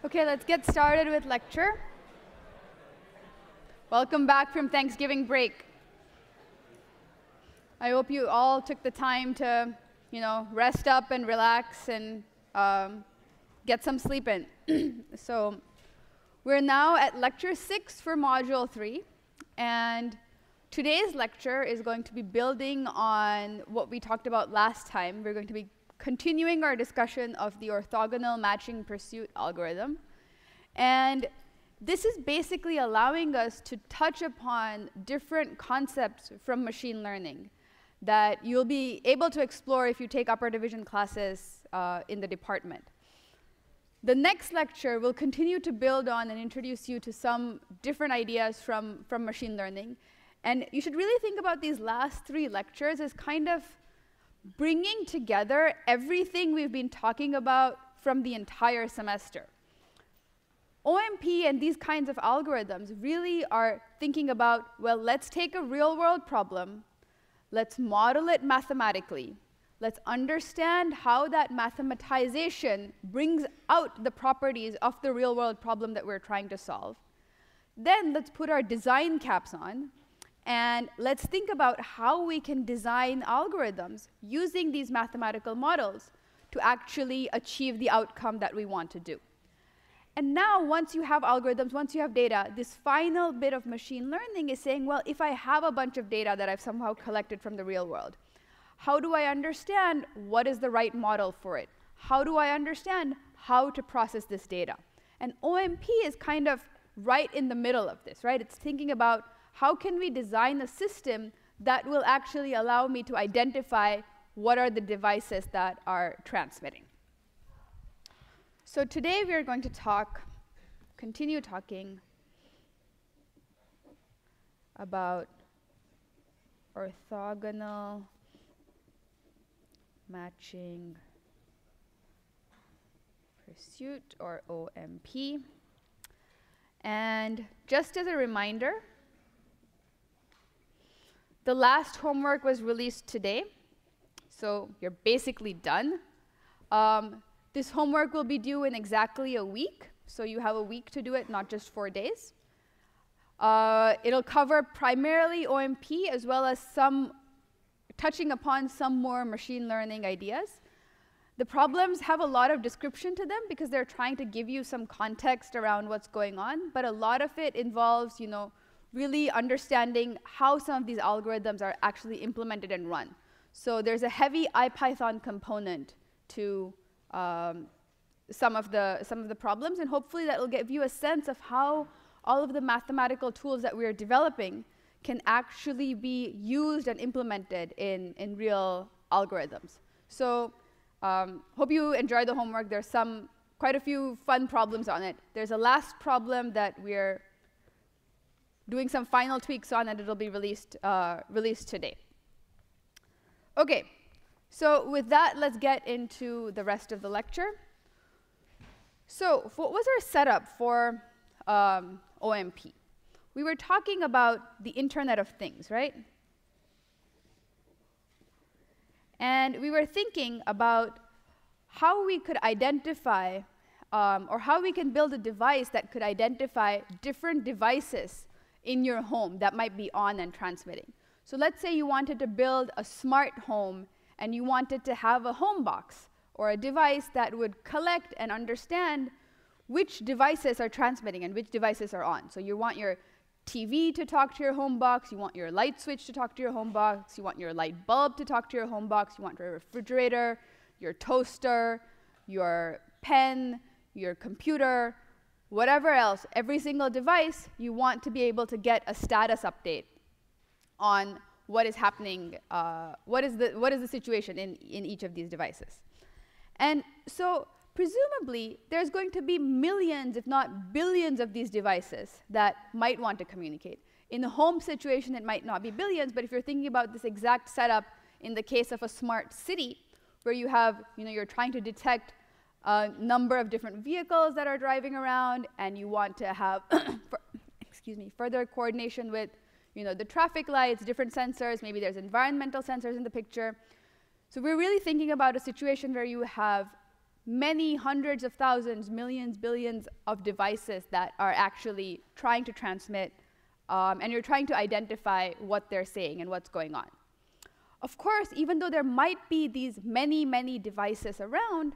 Okay, let's get started with lecture. Welcome back from Thanksgiving break. I hope you all took the time to, rest up and relax and get some sleep in. So we're now at lecture 6 for module 3, and today's lecture is going to be building on what we talked about last time. We're going to be continuing our discussion of the orthogonal matching pursuit algorithm. And this is basically allowing us to touch upon different concepts from machine learning that you'll be able to explore if you take upper division classes in the department. The next lecture will continue to build on and introduce you to some different ideas from machine learning. And you should really think about these last 3 lectures as kind of bringing together everything we've been talking about from the entire semester. OMP and these kinds of algorithms really are thinking about, well, let's take a real-world problem, let's model it mathematically, let's understand how that mathematization brings out the properties of the real-world problem that we're trying to solve. Then let's put our design caps on, and let's think about how we can design algorithms using these mathematical models to actually achieve the outcome that we want to do. And now, once you have algorithms, once you have data, this final bit of machine learning is saying, well, if I have a bunch of data that I've somehow collected from the real world, how do I understand what is the right model for it? How do I understand how to process this data? And OMP is kind of right in the middle of this, right? It's thinking about how can we design a system that will actually allow me to identify what are the devices that are transmitting. So today we are going to continue talking about orthogonal matching pursuit, or OMP. And just as a reminder, the last homework was released today, so you're basically done. This homework will be due in exactly a week, so you have a week to do it, not just 4 days. It'll cover primarily OMP, as well as touching upon some more machine learning ideas. The problems have a lot of description to them because they're trying to give you some context around what's going on, but a lot of it involves, really understanding how some of these algorithms are actually implemented and run. So there's a heavy IPython component to some of the problems, and hopefully that will give you a sense of how all of the mathematical tools that we're developing can actually be used and implemented in real algorithms. So hope you enjoyed the homework. There's quite a few fun problems on it. There's a last problem that we're doing some final tweaks on, and it'll be released today. Okay, so with that, let's get into the rest of the lecture. So what was our setup for OMP? We were talking about the Internet of Things, right? And we were thinking about how we could identify, or how we can build a device that could identify different devices in your home that might be on and transmitting. So let's say you wanted to build a smart home and you wanted to have a home box or a device that would collect and understand which devices are transmitting and which devices are on. So you want your TV to talk to your home box, you want your light switch to talk to your home box, you want your light bulb to talk to your home box, you want your refrigerator, your toaster, your pen, your computer, whatever else, every single device, you want to be able to get a status update on what is happening, what is the situation in each of these devices. And so presumably, there's going to be millions, if not billions, of these devices that might want to communicate. In the home situation, it might not be billions, but if you're thinking about this exact setup in the case of a smart city, where you have, you're trying to detect a number of different vehicles that are driving around, and you want to have further coordination with the traffic lights, different sensors, maybe there's environmental sensors in the picture. So we're really thinking about a situation where you have many hundreds of thousands, millions, billions of devices that are actually trying to transmit, and you're trying to identify what they're saying and what's going on. Of course, even though there might be these many, many devices around,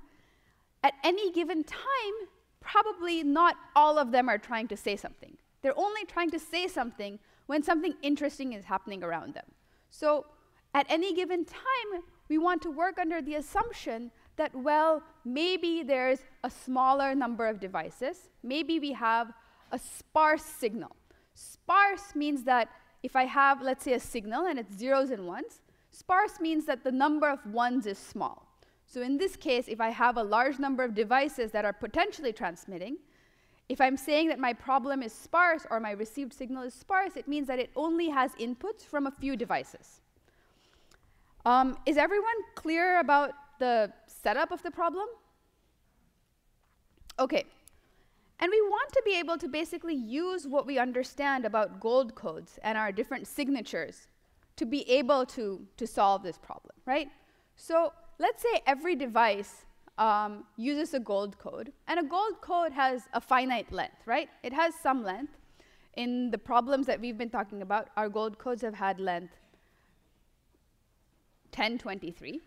at any given time, probably not all of them are trying to say something. They're only trying to say something when something interesting is happening around them. So at any given time, we want to work under the assumption that, well, maybe there's a smaller number of devices. Maybe we have a sparse signal. Sparse means that if I have, let's say, a signal and it's zeros and ones, sparse means that the number of ones is small. So in this case, if I have a large number of devices that are potentially transmitting, if I'm saying that my problem is sparse or my received signal is sparse, it means that it only has inputs from a few devices. Is everyone clear about the setup of the problem? OK. And we want to be able to basically use what we understand about gold codes and our different signatures to be able to solve this problem, right? So let's say every device uses a gold code, and a gold code has a finite length, right? It has some length. In the problems that we've been talking about, our gold codes have had length 1023.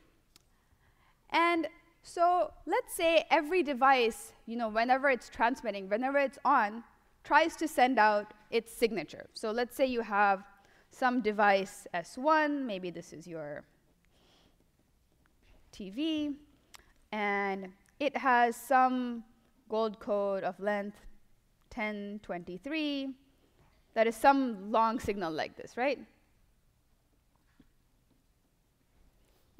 And so let's say every device, whenever it's transmitting, whenever it's on, tries to send out its signature. So let's say you have some device S1, maybe this is your TV, and it has some gold code of length 1023. That is some long signal like this, right?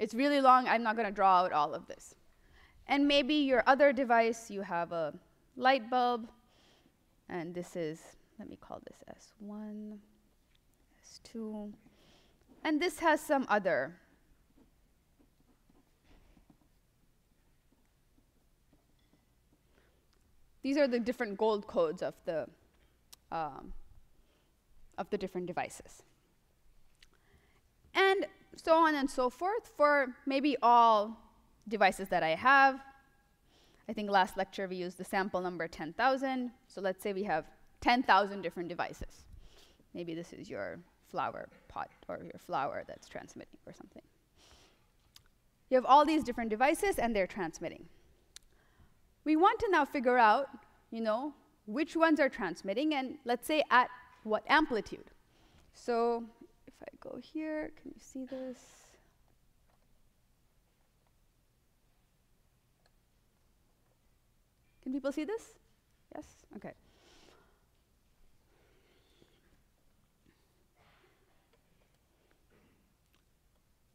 It's really long. I'm not going to draw out all of this. And maybe your other device, you have a light bulb, and this is, let me call this S1, S2, and this has some other. These are the different gold codes of the different devices. And so on and so forth for maybe all devices that I have. I think last lecture we used the sample number 10,000. So let's say we have 10,000 different devices. Maybe this is your flower pot or your flower that's transmitting or something. You have all these different devices and they're transmitting. We want to now figure out, which ones are transmitting and let's say at what amplitude. So if I go here, can you see this? Can people see this? Yes? OK.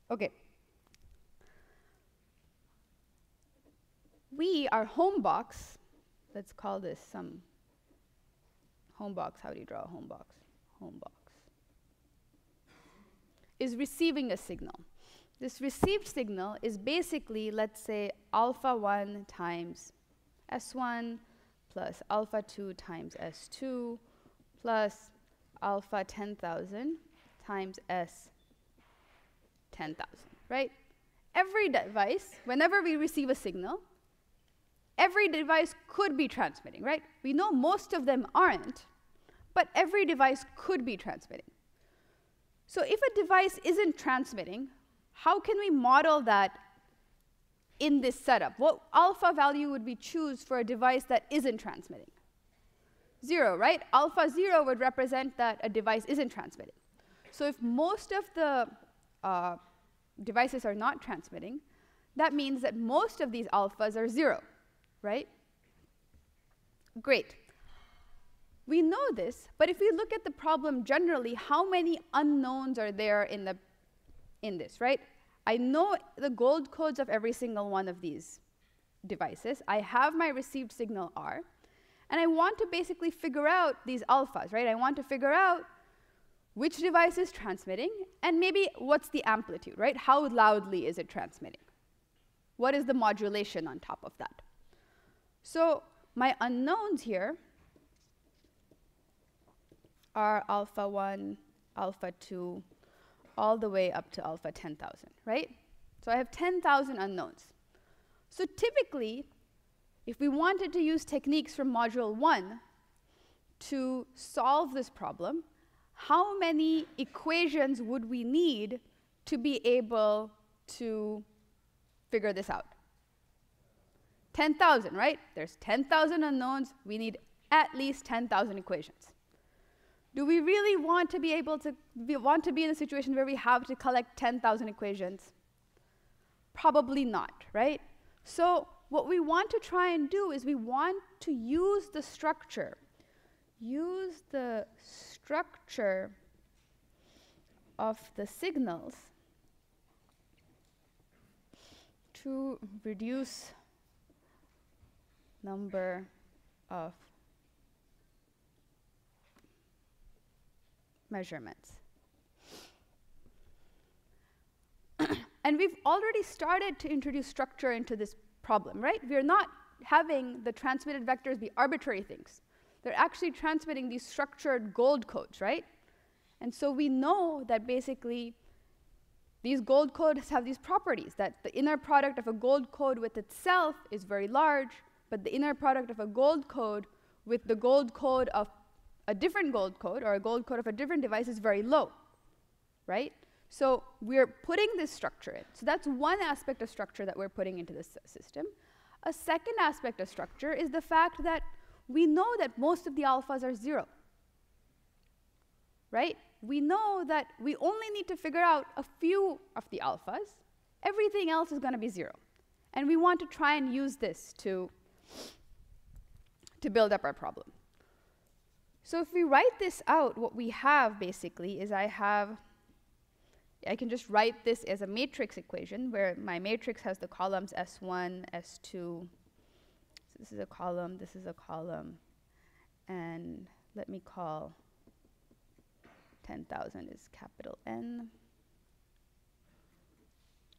OK. Our home box, let's call this some home box. How do you draw a home box? Home box is receiving a signal. This received signal is basically, let's say, alpha 1 times S1 plus alpha 2 times S2 plus alpha 10,000 times S 10,000, right? Every device, whenever we receive a signal, every device could be transmitting, right? We know most of them aren't, but every device could be transmitting. So if a device isn't transmitting, how can we model that in this setup? What alpha value would we choose for a device that isn't transmitting? 0, right? Alpha 0 would represent that a device isn't transmitting. So if most of the devices are not transmitting, that means that most of these alphas are 0, right? Great. We know this, but if we look at the problem generally, how many unknowns are there in this, right? I know the gold codes of every single one of these devices. I have my received signal R, and I want to basically figure out these alphas, right? I want to figure out which device is transmitting, and maybe what's the amplitude, right? How loudly is it transmitting? What is the modulation on top of that? So my unknowns here are alpha 1, alpha 2, all the way up to alpha 10,000, right? So I have 10,000 unknowns. So typically, if we wanted to use techniques from Module 1 to solve this problem, how many equations would we need to be able to figure this out? 10,000, right? There's 10,000 unknowns. We need at least 10,000 equations. Do we really want to be in a situation where we have to collect 10,000 equations? Probably not, right? So what we want to try and do is we want to use the structure of the signals to reduce number of measurements. And we've already started to introduce structure into this problem, right? We're not having the transmitted vectors be arbitrary things. They're actually transmitting these structured gold codes, right? And so we know that basically these gold codes have these properties, that the inner product of a gold code with itself is very large, but the inner product of a gold code with the gold code of a different gold code, or a gold code of a different device, is very low, right? So we're putting this structure in. So that's one aspect of structure that we're putting into this system. A second aspect of structure is the fact that we know that most of the alphas are 0, right? We know that we only need to figure out a few of the alphas. Everything else is going to be 0. And we want to try and use this to build up our problem. So if we write this out, what we have basically is I can just write this as a matrix equation where my matrix has the columns S1, S2. So this is a column, this is a column. And let me call 10,000 is capital N.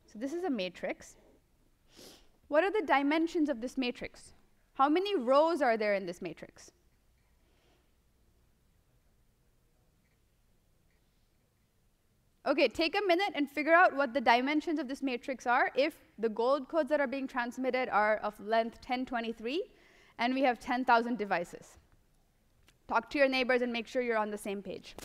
So this is a matrix. What are the dimensions of this matrix? How many rows are there in this matrix? OK, take a minute and figure out what the dimensions of this matrix are if the gold codes that are being transmitted are of length 1023 and we have 10,000 devices. Talk to your neighbors and make sure you're on the same page.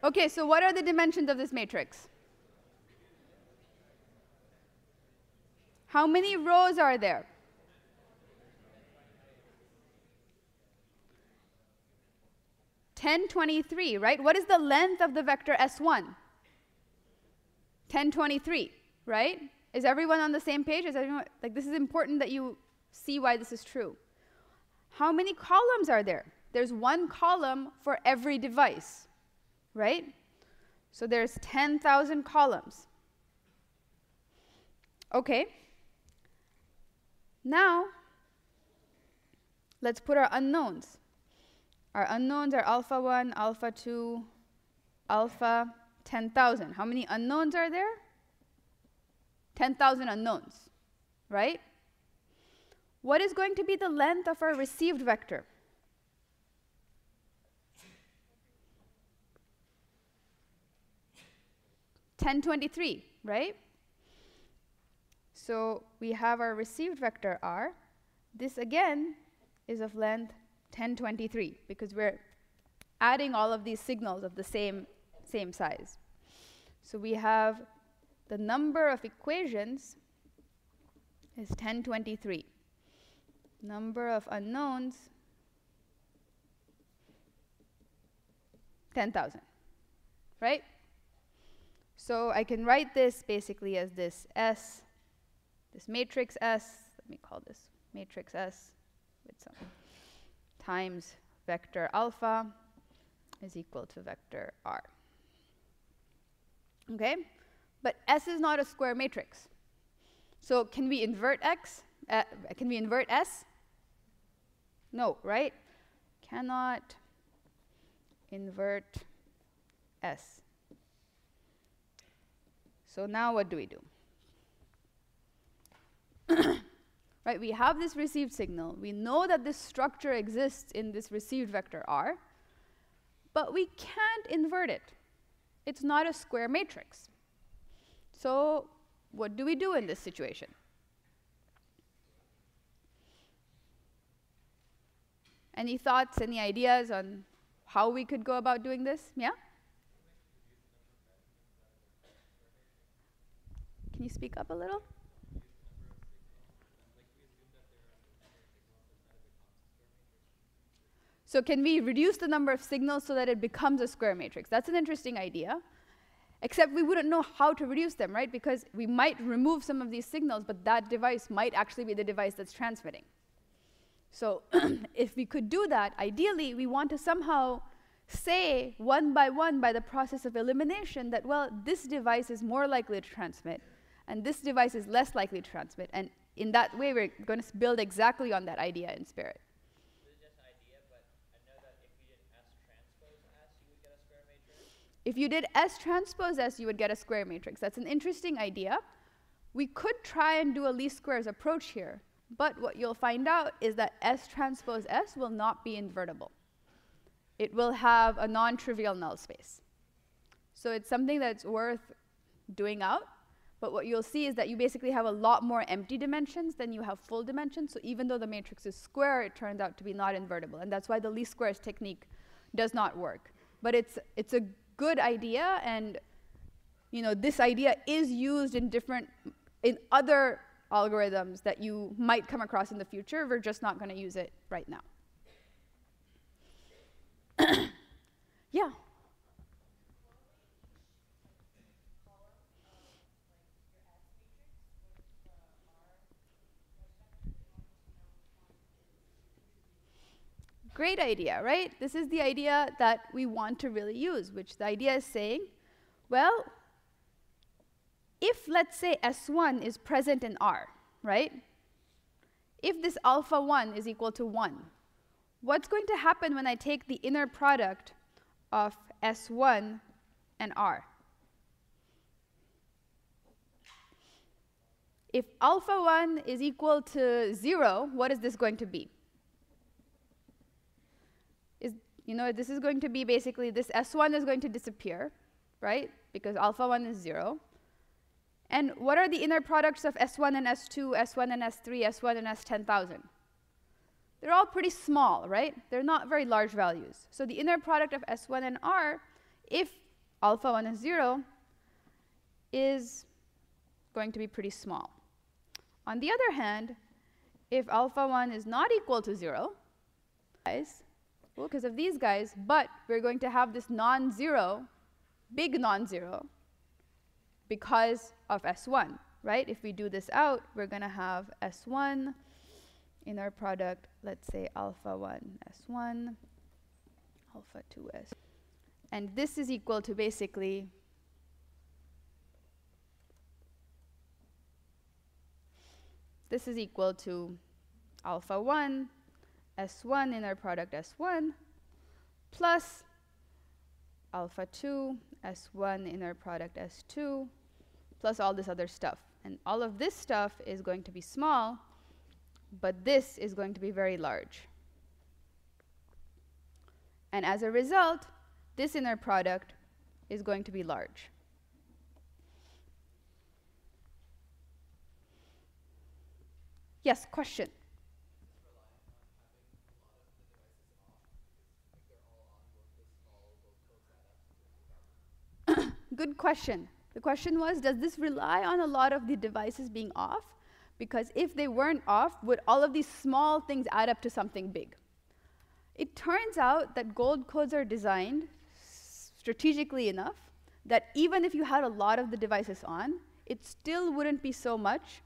OK, so what are the dimensions of this matrix? How many rows are there? (1023), right? What is the length of the vector S1? 1023, right? Is everyone on the same page? Is everyone, like, this is important that you see why this is true. How many columns are there? There's one column for every device, right? So there's 10,000 columns. OK. Now, let's put our unknowns. Our unknowns are alpha 1, alpha 2, alpha 10,000. How many unknowns are there? 10,000 unknowns, right? What is going to be the length of our received vector? (1023), right? So we have our received vector r. This, again, is of length 1023, because we're adding all of these signals of the same size. So we have the number of equations is 1023. Number of unknowns, 10,000, right? So I can write this basically as this S, this matrix S. Let me call this matrix S with some times vector alpha is equal to vector r. OK? But S is not a square matrix. So can we invert X? Can we invert S? No, right? Cannot invert S. So now what do we do? Right? We have this received signal. We know that this structure exists in this received vector R, but we can't invert it. It's not a square matrix. So what do we do in this situation? Any thoughts, any ideas on how we could go about doing this? Yeah? Can you speak up a little? So can we reduce the number of signals so that it becomes a square matrix? That's an interesting idea. Except we wouldn't know how to reduce them, right? Because we might remove some of these signals, but that device might actually be the device that's transmitting. So if we could do that, ideally, we want to somehow say one by the process of elimination that, well, this device is more likely to transmit, and this device is less likely to transmit. And in that way, we're going to build exactly on that idea in Spirit. This is just an idea, but I know that if you did S transpose S, you would get a square matrix. If you did S transpose S, you would get a square matrix. That's an interesting idea. We could try and do a least squares approach here. But what you'll find out is that S transpose S will not be invertible. It will have a non-trivial null space. So it's something that's worth doing out. But what you'll see is that you basically have a lot more empty dimensions than you have full dimensions. So even though the matrix is square, it turns out to be not invertible. And that's why the least squares technique does not work. But it's a good idea. And this idea is used in other algorithms that you might come across in the future. We're just not going to use it right now. Yeah. Great idea, right? This is the idea that we want to really use, which the idea is saying, well, if, let's say, S1 is present in R, right? If this alpha 1 is equal to 1, what's going to happen when I take the inner product of S1 and R? If alpha 1 is equal to 0, what is this going to be? This is going to be basically this S1 is going to disappear, right? Because alpha 1 is 0. And what are the inner products of S1 and S2, S1 and S3, S1 and S10,000? They're all pretty small, right? They're not very large values. So the inner product of S1 and R, if alpha 1 is 0, is going to be pretty small. On the other hand, if alpha 1 is not equal to 0, because of these guys, but we're going to have this non-zero, big non-zero, because of S1, right? If we do this out, we're going to have S1 inner product, let's say alpha 1 S1, alpha 2 S. And this is equal to basically alpha 1 S1 inner product S1 plus alpha 2 S1 inner product S2 plus all this other stuff. And all of this stuff is going to be small, but this is going to be very large. And as a result, this inner product is going to be large. Yes, question? Good question. The question was, does this rely on a lot of the devices being off? Because if they weren't off, would all of these small things add up to something big? It turns out that gold codes are designed strategically enough that even if you had a lot of the devices on, it still wouldn't be so much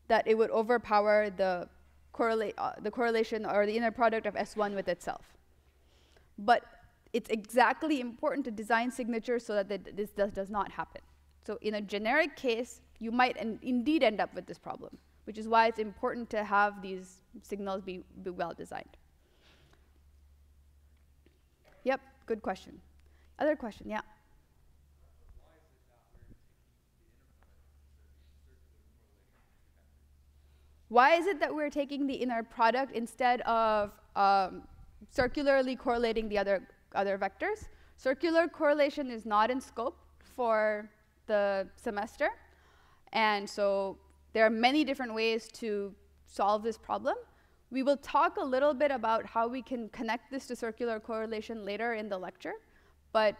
that it would overpower the correlation or the inner product of S1 with itself. But it's exactly important to design signatures so that this does not happen. So in a generic case, you might indeed end up with this problem, which is why it's important to have these signals be well designed. Yep, good question. Other question, yeah? Why is it that we're taking the inner product instead of circularly correlating the other vectors? Circular correlation is not in scope for the semester. And so there are many different ways to solve this problem. We will talk a little bit about how we can connect this to circular correlation later in the lecture. But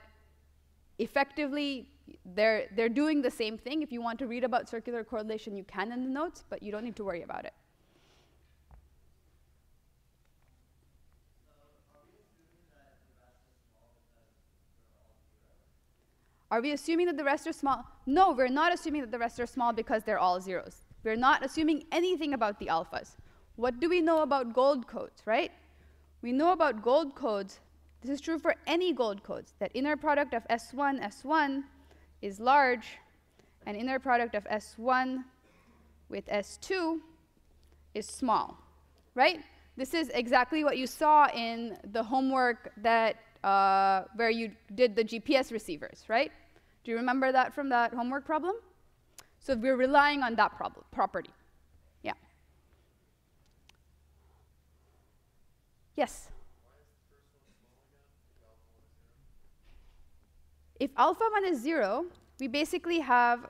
effectively, they're doing the same thing. If you want to read about circular correlation, you can in the notes, but you don't need to worry about it. Are we assuming that the rest are small? No, we're not assuming that the rest are small because they're all zeros. We're not assuming anything about the alphas. What do we know about gold codes, right? We know about gold codes. This is true for any gold codes, that inner product of S1 is large, and inner product of S1 with S2 is small, right? This is exactly what you saw in the homework that where you did the GPS receivers, right? Do you remember that from that homework problem? So we're relying on that property. Yeah. Yes? If alpha 1 is 0, we basically have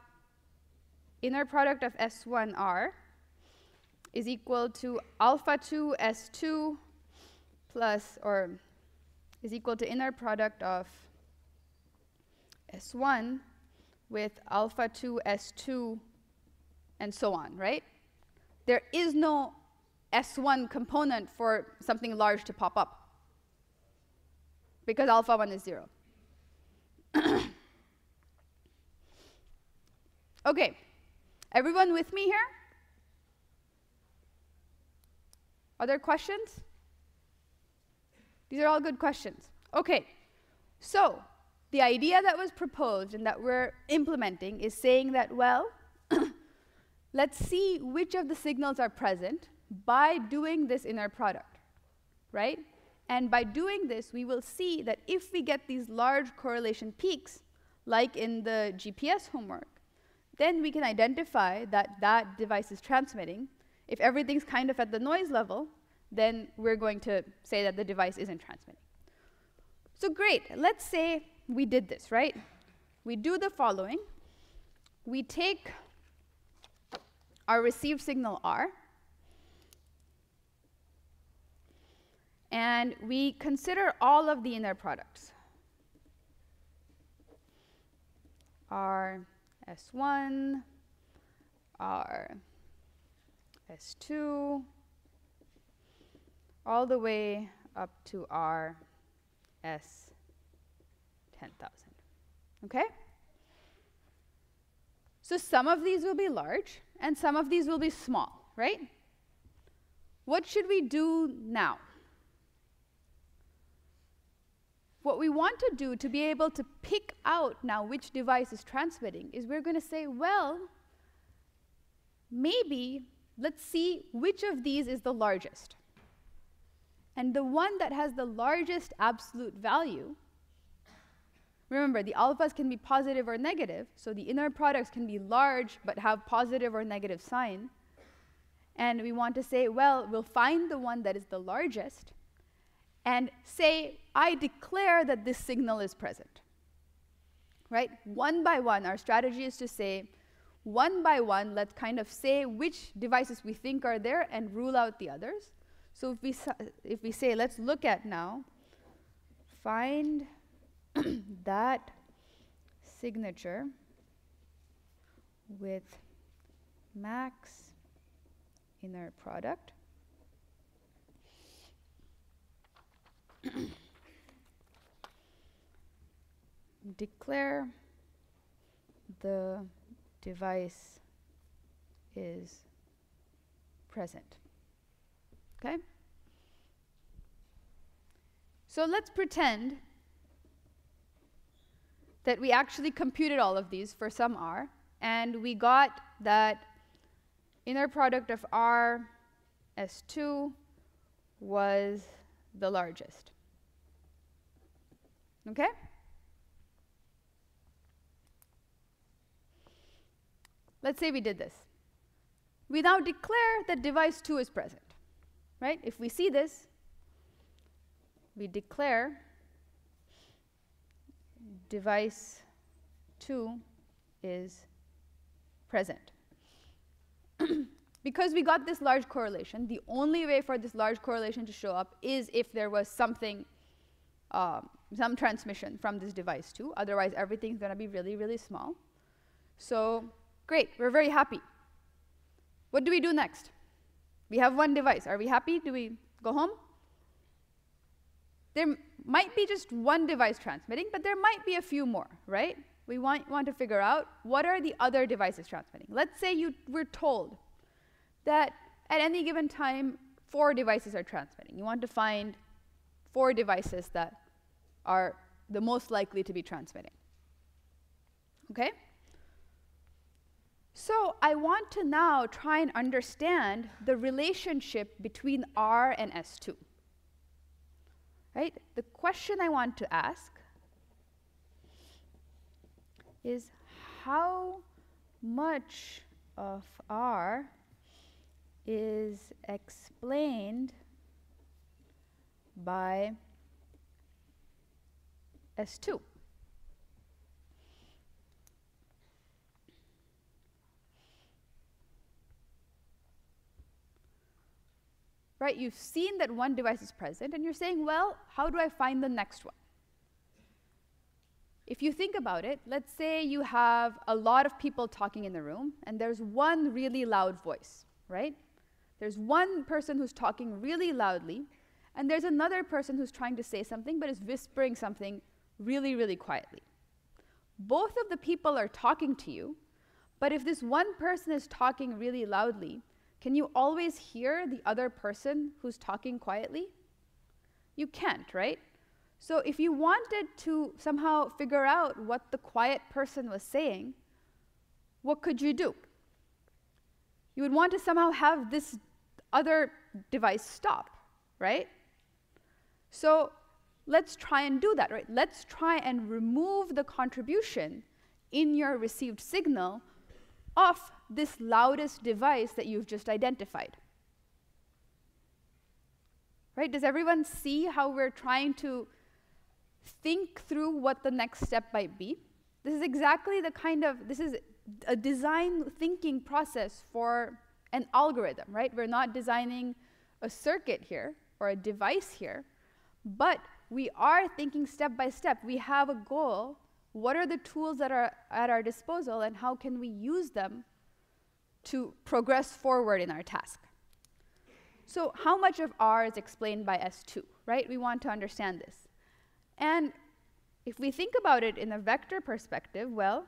inner product of S1R is equal to alpha 2 S2 plus, or is equal to inner product of S1 with alpha 2 S2 and so on, right? There is no S1 component for something large to pop up because alpha 1 is 0. Okay, everyone with me here? Other questions? These are all good questions. Okay, so the idea that was proposed and that we're implementing is saying that, well, let's see which of the signals are present by doing this inner product, right? And by doing this, we will see that if we get these large correlation peaks, like in the GPS homework, then we can identify that that device is transmitting. If everything's kind of at the noise level, then we're going to say that the device isn't transmitting. So great, let's say we did this, right? We do the following. We take our received signal R, and we consider all of the inner products. R S1, R S2, all the way up to R S 10,000. Okay? So some of these will be large, and some of these will be small, right? What should we do now? What we want to do to be able to pick out now which device is transmitting is we're going to say, well, maybe let's see which of these is the largest. And the one that has the largest absolute value, remember, the alphas can be positive or negative, so the inner products can be large but have positive or negative sign. And we want to say, well, we'll find the one that is the largest and say, I declare that this signal is present. Right? One by one, our strategy is to say, one by one, let's kind of say which devices we think are there and rule out the others. So if we say, let's look at now, find that signature with max inner product. Declare the device is present. Okay? So let's pretend that we actually computed all of these for some R, and we got that inner product of R S2 was the largest. Okay? Let's say we did this. we now declare that device 2 is present, right? If we see this, we declare device 2 is present. Because we got this large correlation, the only way for this large correlation to show up is if there was something, some transmission from this device 2. Otherwise, everything's going to be really, really small. So great, we're very happy. What do we do next? We have one device. Are we happy? Do we go home? There might be just one device transmitting, but there might be a few more, right? We want to figure out what are the other devices transmitting. Let's say we're told that at any given time, 4 devices are transmitting. You want to find 4 devices that are the most likely to be transmitting. Okay? So I want to now try and understand the relationship between R and S2. Right? The question I want to ask is how much of R is explained by S2? Right? You've seen that one device is present, and you're saying, well, how do I find the next one? If you think about it, let's say you have a lot of people talking in the room, and there's one really loud voice, right? There's one person who's talking really loudly, and there's another person who's trying to say something, but is whispering something really, really quietly. Both of the people are talking to you, but if this one person is talking really loudly, can you always hear the other person who's talking quietly? You can't, right? So if you wanted to somehow figure out what the quiet person was saying, what could you do? You would want to somehow have this other device stop, right? So let's try and do that, right? Let's try and remove the contribution in your received signal of this loudest device that you've just identified. Right? Does everyone see how we're trying to think through what the next step might be? This is exactly the kind of, this is a design thinking process for an algorithm, right? We're not designing a circuit here or a device here, but we are thinking step by step. We have a goal. What are the tools that are at our disposal, and how can we use them to progress forward in our task? So how much of R is explained by S2, right? We want to understand this. And if we think about it in a vector perspective, well,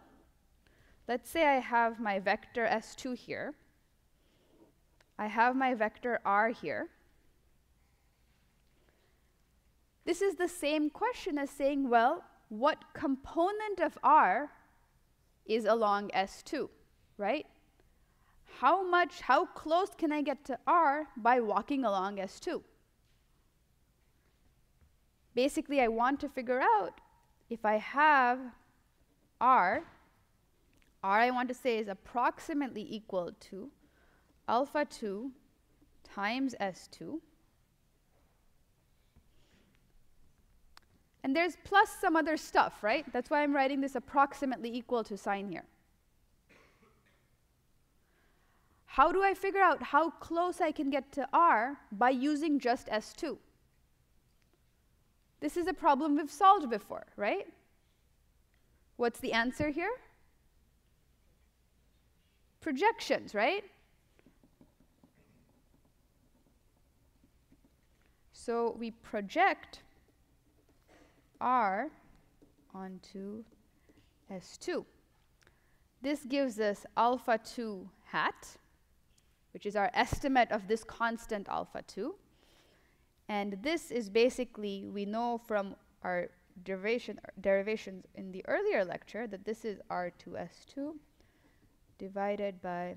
let's say I have my vector S2 here. I have my vector R here. This is the same question as saying, well, what component of R is along S2, right? How close can I get to R by walking along S2? Basically, I want to figure out if I have R I want to say is approximately equal to alpha 2 times S2. And there's plus some other stuff, right? That's why I'm writing this approximately equal to sign here. How do I figure out how close I can get to R by using just S2? This is a problem we've solved before, right? What's the answer here? Projections, right? So we project R onto S2. This gives us alpha 2 hat, which is our estimate of this constant alpha 2. And this is basically, we know from our derivations in the earlier lecture that this is R2S2 divided by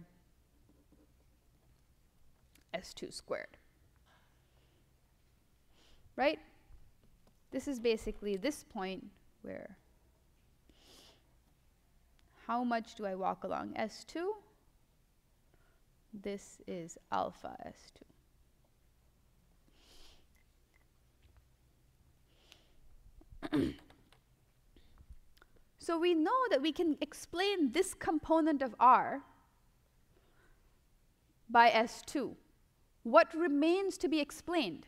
S2 squared. Right? This is basically this point where how much do I walk along S2 this is alpha S2. So we know that we can explain this component of R by S2. What remains to be explained?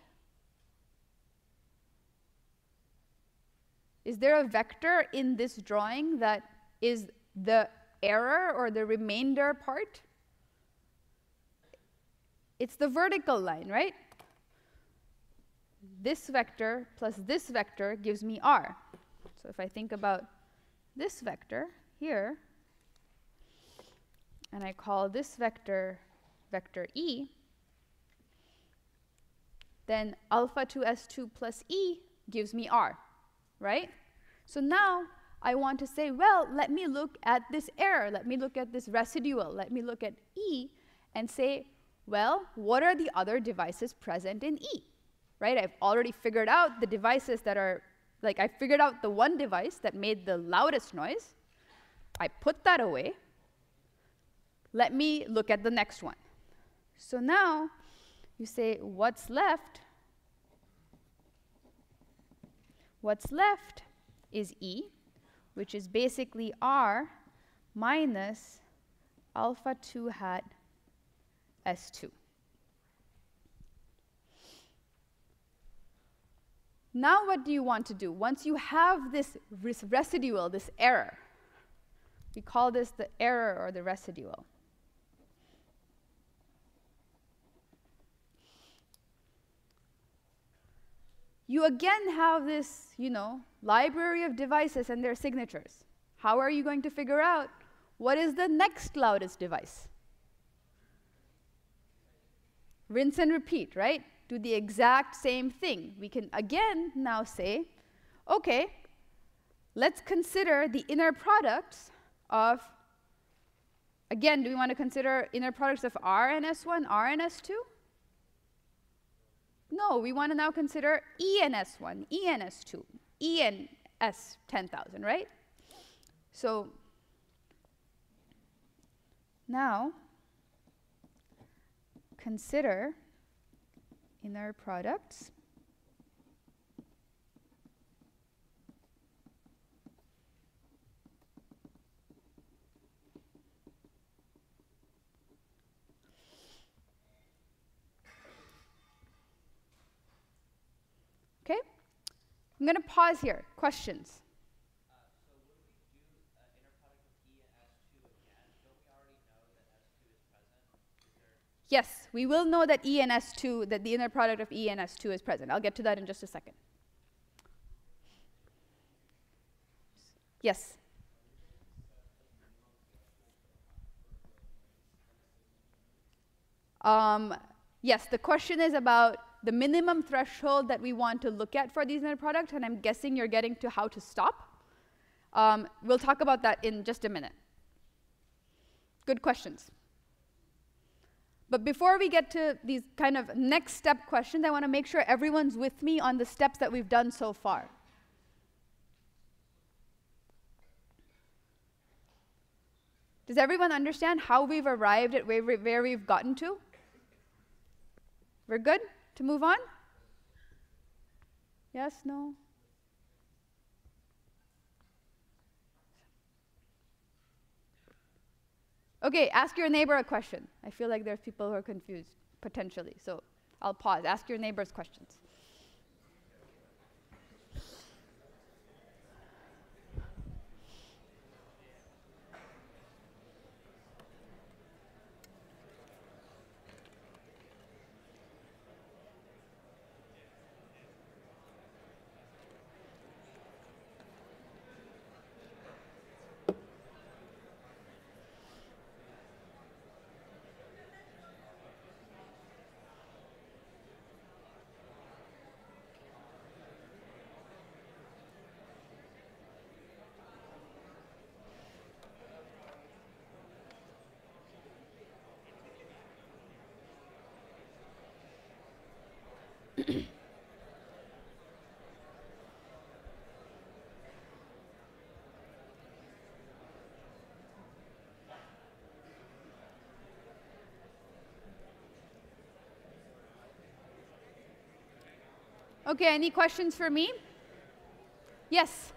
Is there a vector in this drawing that is the error or the remainder part? It's the vertical line, right? This vector plus this vector gives me R. So if I think about this vector here, and I call this vector vector E, then alpha 2s2 plus E gives me R, right? So now I want to say, well, let me look at this error. Let me look at this residual. Let me look at E and say, well, what are the other devices present in E, right? I've already figured out the devices that are, like I figured out the one device that made the loudest noise. I put that away. Let me look at the next one. So now you say, what's left? What's left is E, which is basically R minus alpha 2 hat S2. Now what do you want to do? Once you have this residual, this error, we call this the error or the residual. You again have this, library of devices and their signatures. How are you going to figure out what is the next loudest device? Rinse and repeat, right? Do the exact same thing. We can again now say, okay, let's consider the inner products of, again, do we want to consider inner products of R and S1, R and S2? No, we want to now consider E and S1, E and S2, E and S 10,000, right? So now consider inner products okay? I'm going to pause here. Questions? So would we do inner product of E and S2 again? Don't we already know that S2 is present? Yes, we will know that E and S2, that the inner product of E and S2 is present. I'll get to that in just a second. Yes? Yes, the question is about the minimum threshold that we want to look at for these inner products, and I'm guessing you're getting to how to stop. We'll talk about that in just a minute. Good questions. But before we get to these kind of next step questions, I want to make sure everyone's with me on the steps that we've done so far. Does everyone understand how we've arrived at where we've gotten to? We're good to move on? Yes? No? Okay, ask your neighbor a question. I feel like there's people who are confused, potentially. So I'll pause. Ask your neighbors questions. Okay, any questions for me? Yes.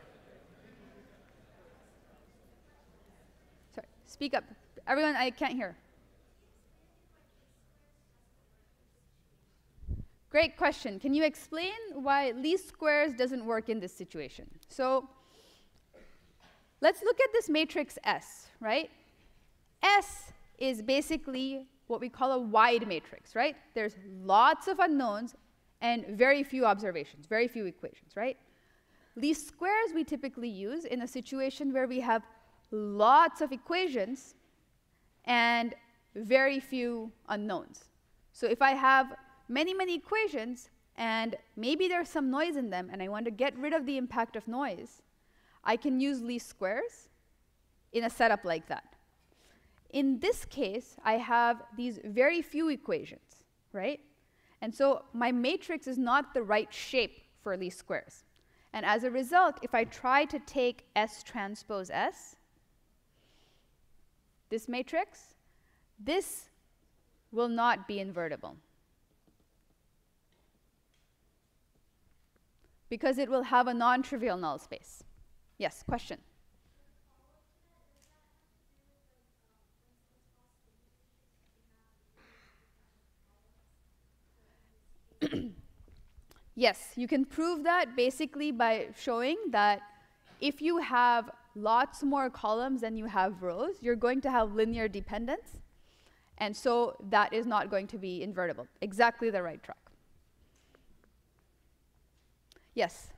Sorry, speak up. Everyone, I can't hear. Great question. Can you explain why least squares doesn't work in this situation? So let's look at this matrix S, right? S is basically what we call a wide matrix, right? There's lots of unknowns and very few observations, very few equations, right? Least squares we typically use in a situation where we have lots of equations and very few unknowns. So if I have many, many equations, and maybe there's some noise in them, and I want to get rid of the impact of noise, I can use least squares in a setup like that. In this case, I have these very few equations, right? And so my matrix is not the right shape for least squares. And as a result, if I try to take S transpose S, this matrix, this will not be invertible, because it will have a non-trivial null space. Yes, question? Yes, you can prove that basically by showing that if you have lots more columns than you have rows, you're going to have linear dependence. And so that is not going to be invertible. Exactly the right track. Yes?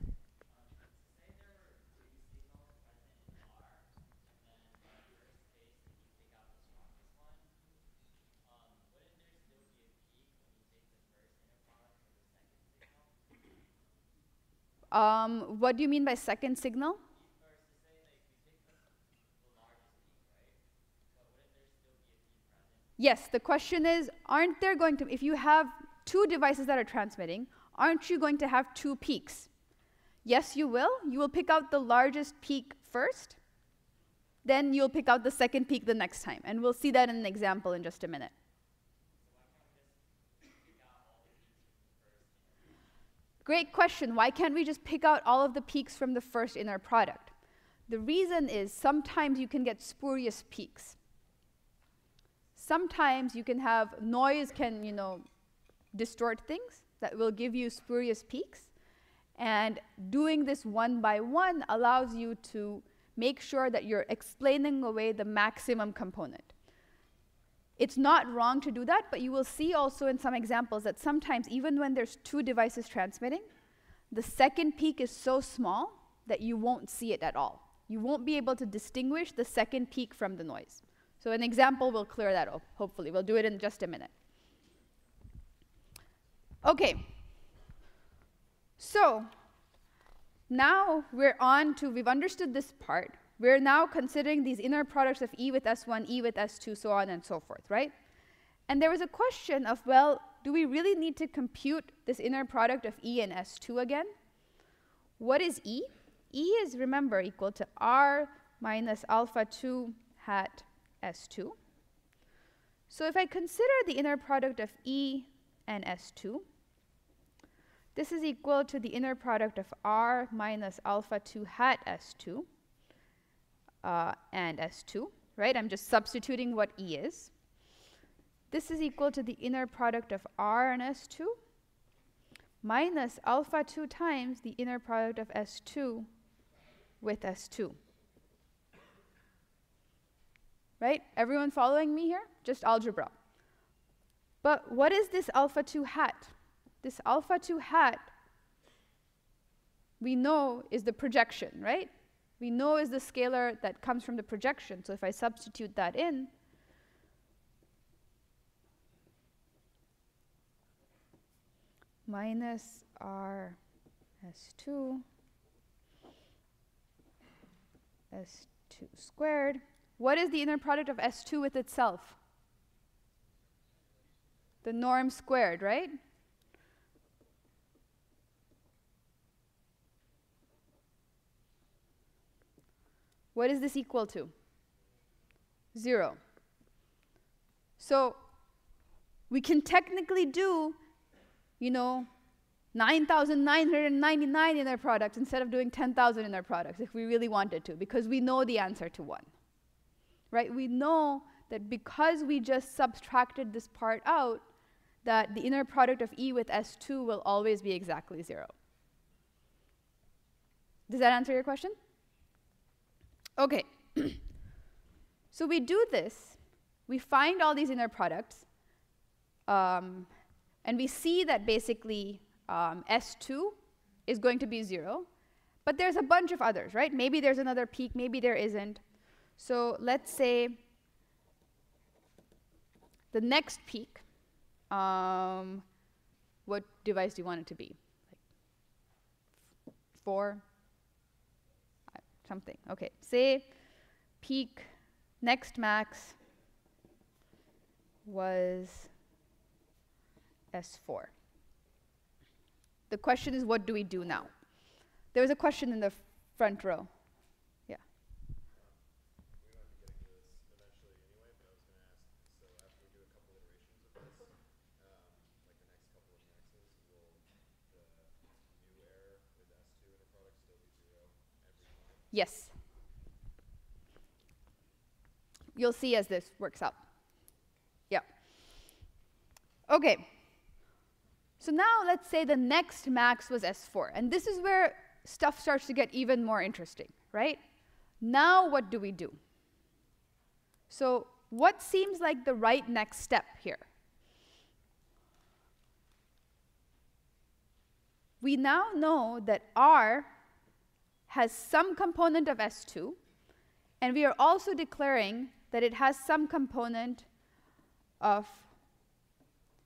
What do you mean by second signal? Yes, the question is, aren't there going to, if you have two devices that are transmitting, aren't you going to have two peaks? Yes, you will. You will pick out the largest peak first, then you'll pick out the second peak the next time. And we'll see that in an example in just a minute. Great question. Why can't we just pick out all of the peaks from the first inner product? The reason is sometimes you can get spurious peaks. Sometimes you can have noise can, distort things that will give you spurious peaks. And doing this one by one allows you to make sure that you're explaining away the maximum component. It's not wrong to do that, but you will see also in some examples that sometimes, even when there's two devices transmitting, the second peak is so small that you won't see it at all. You won't be able to distinguish the second peak from the noise. So an example will clear that up, hopefully. We'll do it in just a minute. Okay. So now we've understood this part. We're now considering these inner products of E with S1, E with S2, so on and so forth, right? And there was a question of, well, do we really need to compute this inner product of E and S2 again? What is E? E is, remember, equal to R minus alpha 2 hat S2. So if I consider the inner product of E and S2, this is equal to the inner product of R minus alpha 2 hat S2 and S2, right? I'm just substituting what E is. This is equal to the inner product of R and S2 minus alpha 2 times the inner product of S2 with S2. Right? Everyone following me here? Just algebra. But what is this alpha 2 hat? This alpha 2 hat, we know is the projection, right? We know is the scalar that comes from the projection. So if I substitute that in, minus R S2 S2 squared. What is the inner product of S2 with itself? The norm squared, right? What is this equal to? 0. So we can technically do, 9,999 inner products instead of doing 10,000 inner products if we really wanted to, because we know the answer to 1. Right? We know that because we just subtracted this part out, that the inner product of E with S2 will always be exactly 0. Does that answer your question? Okay. So we do this. We find all these inner products. And we see that basically S2 is going to be 0. But there's a bunch of others, right? Maybe there's another peak. Maybe there isn't. So let's say the next peak, what device do you want it to be? Like 4? Something. OK. Say peak next max was S4. The question is, what do we do now? There was a question in the front row. Yeah. We might be getting to this eventually anyway, but I was going to ask, so after we do a couple iterations of this, like the next couple of maxes, will the new error with S2 in a product still be 0 every time? Yes. You'll see as this works out. Yeah. OK. So now let's say the next max was S4. And this is where stuff starts to get even more interesting, right? Now what do we do? So what seems like the right next step here? We now know that R has some component of S2. And we are also declaring that it has some component of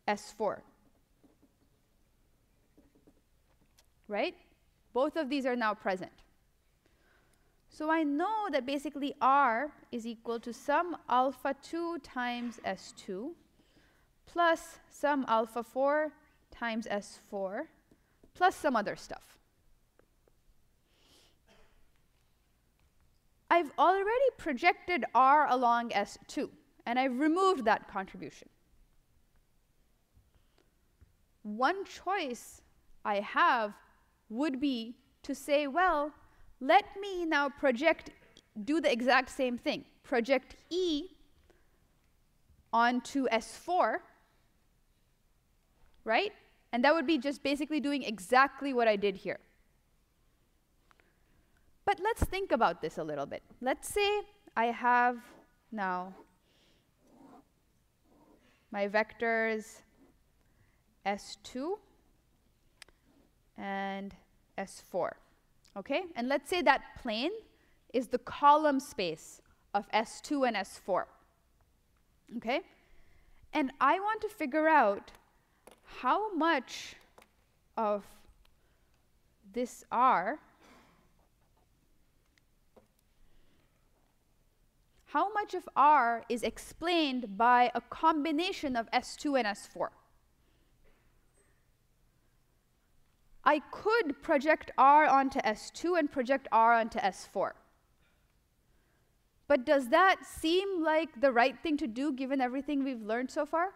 S4. Right? Both of these are now present. So I know that basically R is equal to some alpha 2 times S2 plus some alpha 4 times S4 plus some other stuff. I've already projected R along S2, and I've removed that contribution. One choice I have would be to say, well, let me now do the exact same thing. Project E onto S4, right? And that would be just basically doing exactly what I did here. But let's think about this a little bit. Let's say I have now my vectors S2 and S4. Okay? And let's say that plane is the column space of S2 and S4. Okay? And I want to figure out how much of this R, how much of R is explained by a combination of S2 and S4. I could project R onto S2 and project R onto S4. But does that seem like the right thing to do given everything we've learned so far?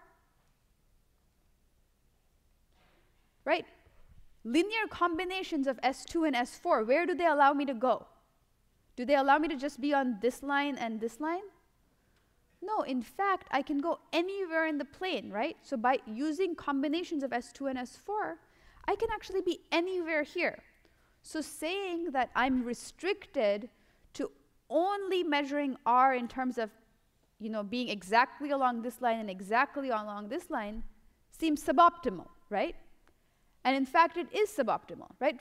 Right? Linear combinations of S2 and S4, where do they allow me to go? Do they allow me to just be on this line and this line? No, in fact, I can go anywhere in the plane, right? So by using combinations of S2 and S4, I can actually be anywhere here. So saying that I'm restricted to only measuring R in terms of, being exactly along this line and exactly along this line seems suboptimal, right? And in fact, it is suboptimal, right?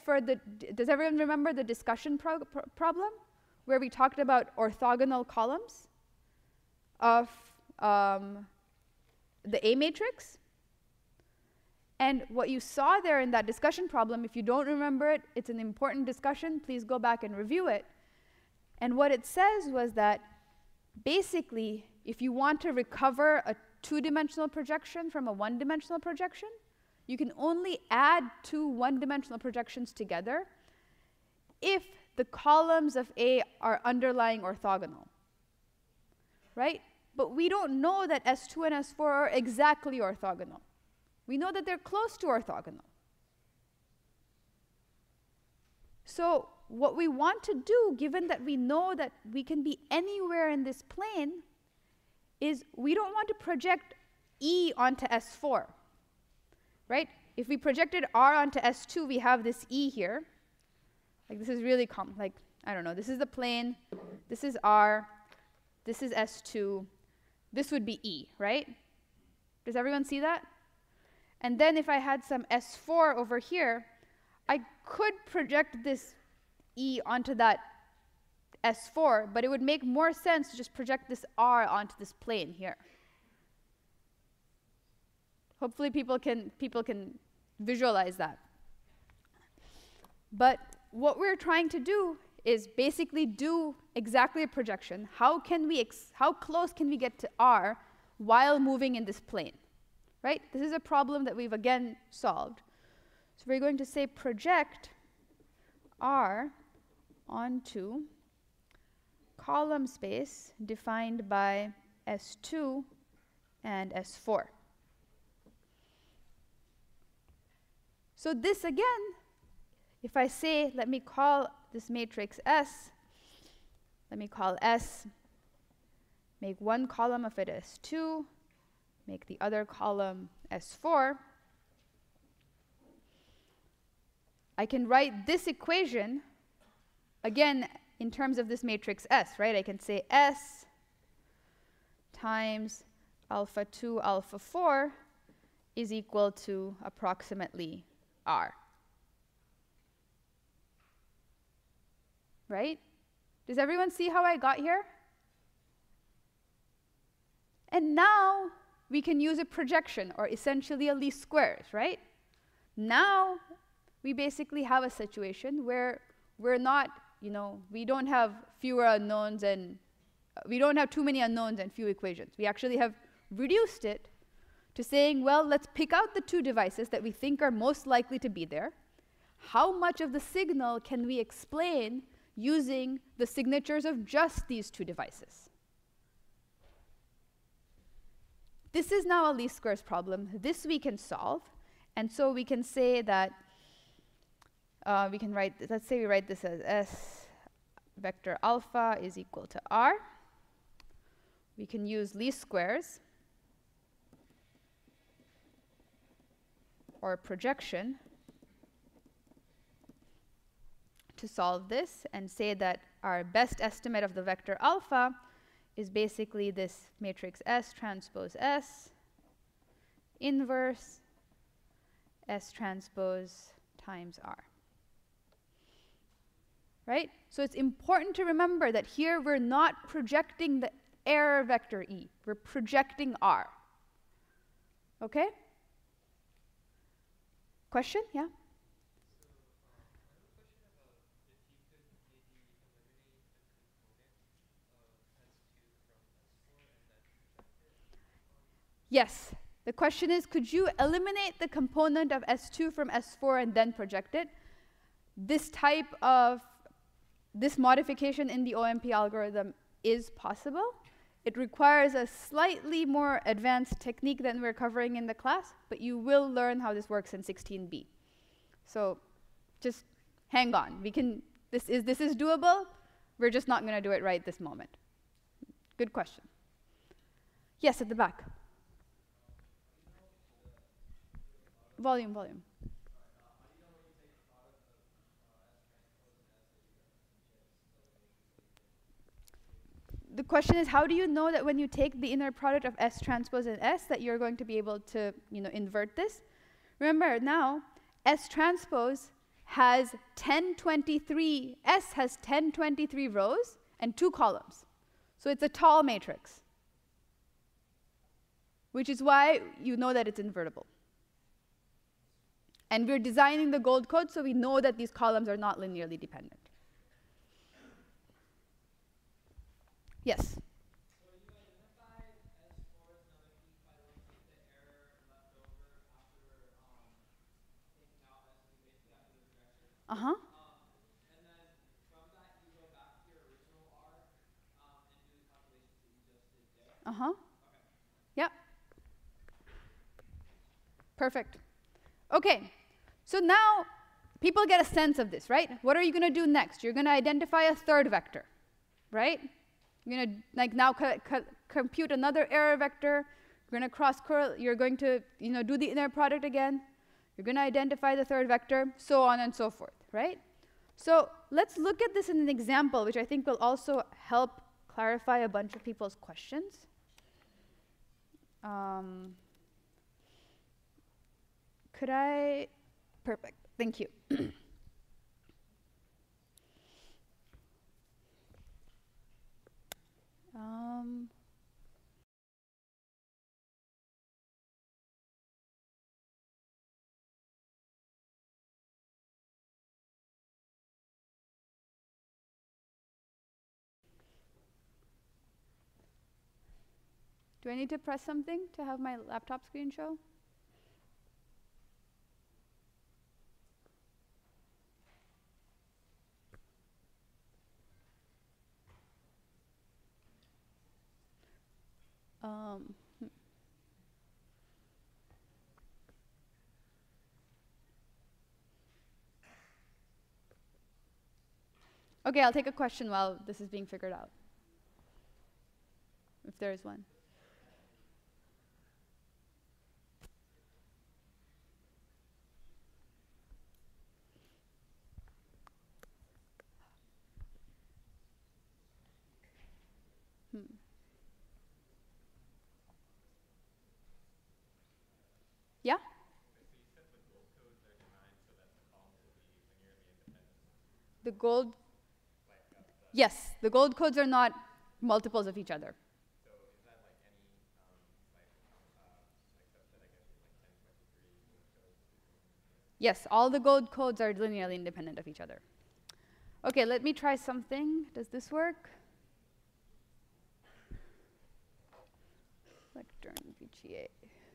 Does everyone remember the discussion problem where we talked about orthogonal columns of the A matrix? And what you saw there in that discussion problem, if you don't remember it, it's an important discussion. Please go back and review it. And what it says was that basically, if you want to recover a two-dimensional projection from a one-dimensional projection, you can only add two one-dimensional projections together if the columns of A are underlying orthogonal, right? But we don't know that S2 and S4 are exactly orthogonal. We know that they're close to orthogonal. So what we want to do, given that we know that we can be anywhere in this plane, is we don't want to project E onto S4, right? If we projected R onto S2, we have this E here. Like, this is really common. Like, I don't know, this is the plane, this is R, this is S2, this would be E, right? Does everyone see that? And then if I had some S4 over here, I could project this E onto that S4, but it would make more sense to just project this R onto this plane here. Hopefully people can visualize that. But what we're trying to do is basically do exactly a projection. How close can we get to R while moving in this plane? Right? This is a problem that we've again solved. So we're going to say project R onto column space defined by S2 and S4. So this again, if I say, let me call this matrix S, let me call S, make one column of it S2, make the other column S4, I can write this equation, again, in terms of this matrix S, right? I can say S times alpha 2, alpha 4 is equal to approximately R. Right? Does everyone see how I got here? And now we can use a projection, or essentially a least squares, right? Now we basically have a situation where we're not, we don't have fewer unknowns and we don't have too many unknowns and few equations. We actually have reduced it to saying, well, let's pick out the two devices that we think are most likely to be there. How much of the signal can we explain using the signatures of just these two devices? This is now a least squares problem. This we can solve. And so we can say that we can write, let's say we write this as S vector alpha is equal to R. We can use least squares or projection to solve this and say that our best estimate of the vector alpha is basically this matrix S transpose S inverse S transpose times R. Right? So it's important to remember that here we're not projecting the error vector E. We're projecting R. Okay? Question? Yeah? Yes. The question is, could you eliminate the component of S2 from S4 and then project it? This modification in the OMP algorithm is possible. It requires a slightly more advanced technique than we're covering in the class, but you will learn how this works in 16b. So just hang on. This is doable. We're just not going to do it right this moment. Good question. Yes, at the back. Volume. The question is, how do you know that when you take the inner product of S transpose and S that you're going to be able to, invert this? Remember, now, S transpose has 1023, S has 1023 rows and 2 columns. So it's a tall matrix, which is why you know that it's invertible. And we're designing the gold code so we know that these columns are not linearly dependent. Yes? So you identified S4 as another heap by looking at the error left over after taking out S and basically after the projection. Uh-huh. And then from that you go back to your original R and do the calculations that you just did there. Uh-huh. Okay. Yep. Perfect. Okay. So now, people get a sense of this, right? What are you going to do next? You're going to identify a third vector, right? You're going to like now compute another error vector. You're going to cross-correlate. You're going to do the inner product again. You're going to identify the third vector, so on and so forth, right? So let's look at this in an example, which I think will also help clarify a bunch of people's questions. Could I? Perfect. Thank you. Do I need to press something to have my laptop screen show? Okay, I'll take a question while this is being figured out, if there is one. Yeah? The gold, yes, the gold codes are not multiples of each other. So is that like any subset, I guess, like 1023 codes? Yes, all the gold codes are linearly independent of each other. Okay, let me try something. Does this work? Lectern VGA.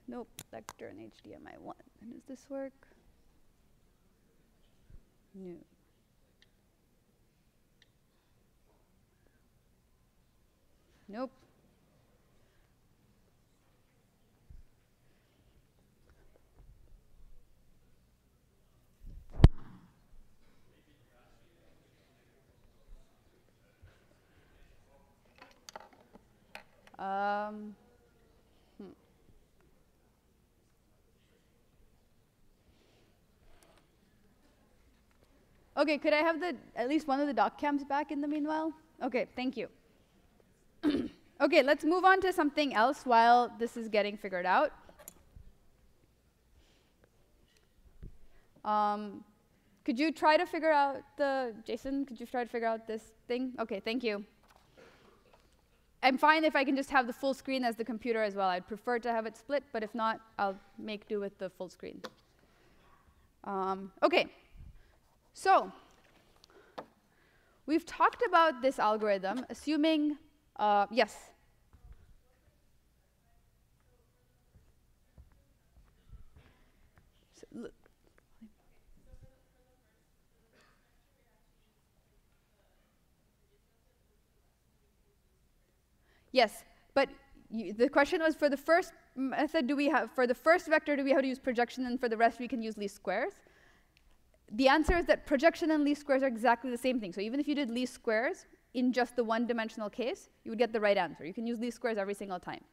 Nope, lectern HDMI 1. And does this work? No. Nope. Okay, could I have at least one of the doc cams back in the meanwhile? Okay, thank you. Okay, let's move on to something else while this is getting figured out. Could you try to figure out Jason, could you try to figure out this thing? Okay, thank you. I'm fine if I can just have the full screen as the computer as well. I'd prefer to have it split, but if not, I'll make do with the full screen. Okay, so we've talked about this algorithm, assuming, yes? So, yes, but the question was for the first method, for the first vector, do we have to use projection, and for the rest, we can use least squares? The answer is that projection and least squares are exactly the same thing. So even if you did least squares in just the one-dimensional case, you would get the right answer. You can use least squares every single time.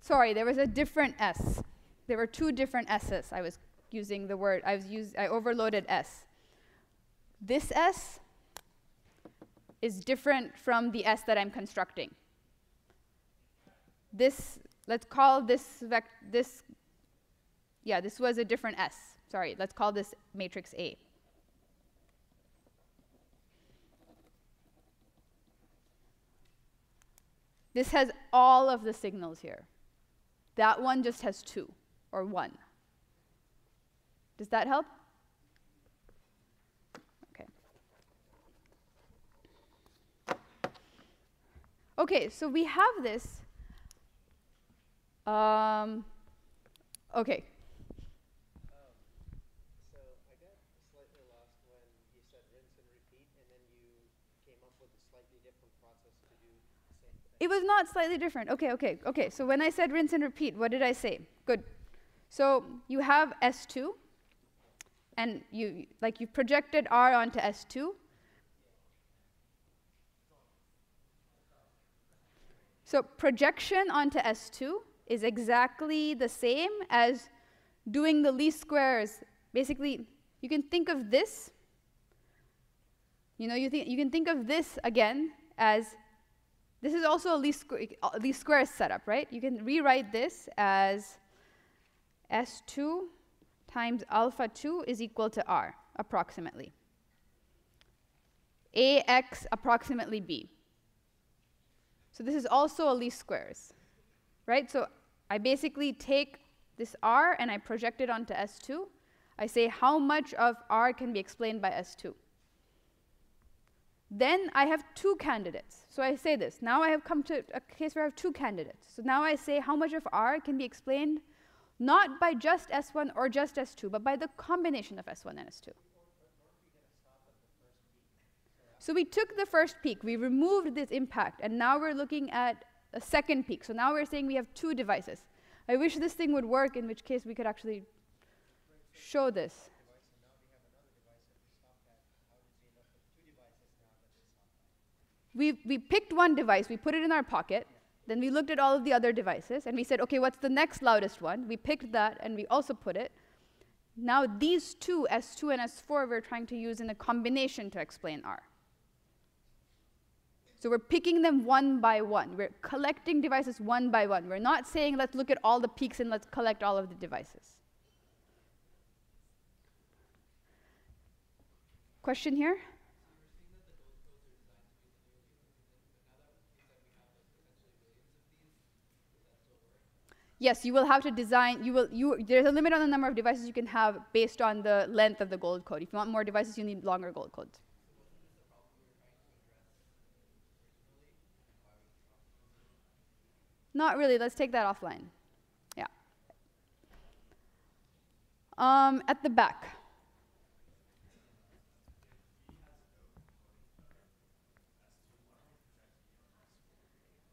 Sorry, there was a different S. There were two different S's. I was using the word, I overloaded S. This S is different from the S that I'm constructing. This, let's call this this was a different S. Sorry, let's call this matrix A. This has all of the signals here. That one just has 2 or 1. Does that help? Okay. Okay, so we have this. Okay. So I got slightly lost when you said rinse and repeat, and then you came up with It was not slightly different. Okay. So when I said rinse and repeat, what did I say? Good. So you have S2, and you projected R onto S2. So projection onto S2 is exactly the same as doing the least squares. Basically, you can think of this. You can think of this again as, this is also a least squares setup, right? You can rewrite this as S2 times alpha 2 is equal to R, approximately. AX approximately B. So this is also a least squares, right? So I basically take this R and I project it onto S2. I say how much of R can be explained by S2. Then I have two candidates. So I say this. Now I have come to a case where I have two candidates. So now I say how much of R can be explained not by just S1 or just S2, but by the combination of S1 and S2. So we took the first peak, we removed this impact, and now we're looking at a second peak. So now we're saying we have two devices. I wish this thing would work, in which case we could actually show this. We picked one device, we put it in our pocket, then we looked at all of the other devices, and we said, okay, what's the next loudest one? We picked that, and we also put it. Now these two, S2 and S4, we're trying to use in a combination to explain R. So we're picking them one by one. We're collecting devices one by one. We're not saying, let's look at all the peaks and let's collect all of the devices. Question here? Yes, you will have to design, there's a limit on the number of devices you can have based on the length of the gold code. If you want more devices, you need longer gold codes. Not really, let's take that offline. Yeah. At the back.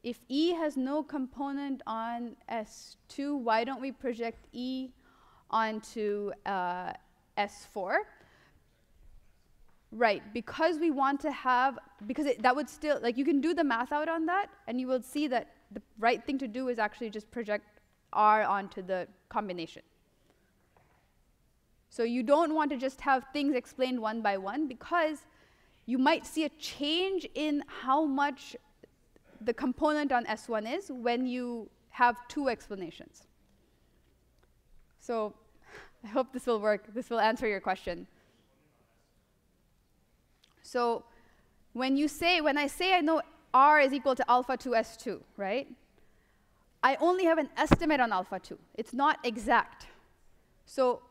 If E has no component on S2, why don't we project E onto S4? Right, because we want to have, that would still, you can do the math out on that, and you will see that the right thing to do is actually just project R onto the combination. So you don't want to just have things explained one by one, because you might see a change in how much the component on S1 is when you have two explanations. So I hope this will work. This will answer your question. So when I say I know R is equal to alpha 2 S2, right? I only have an estimate on alpha 2. It's not exact. So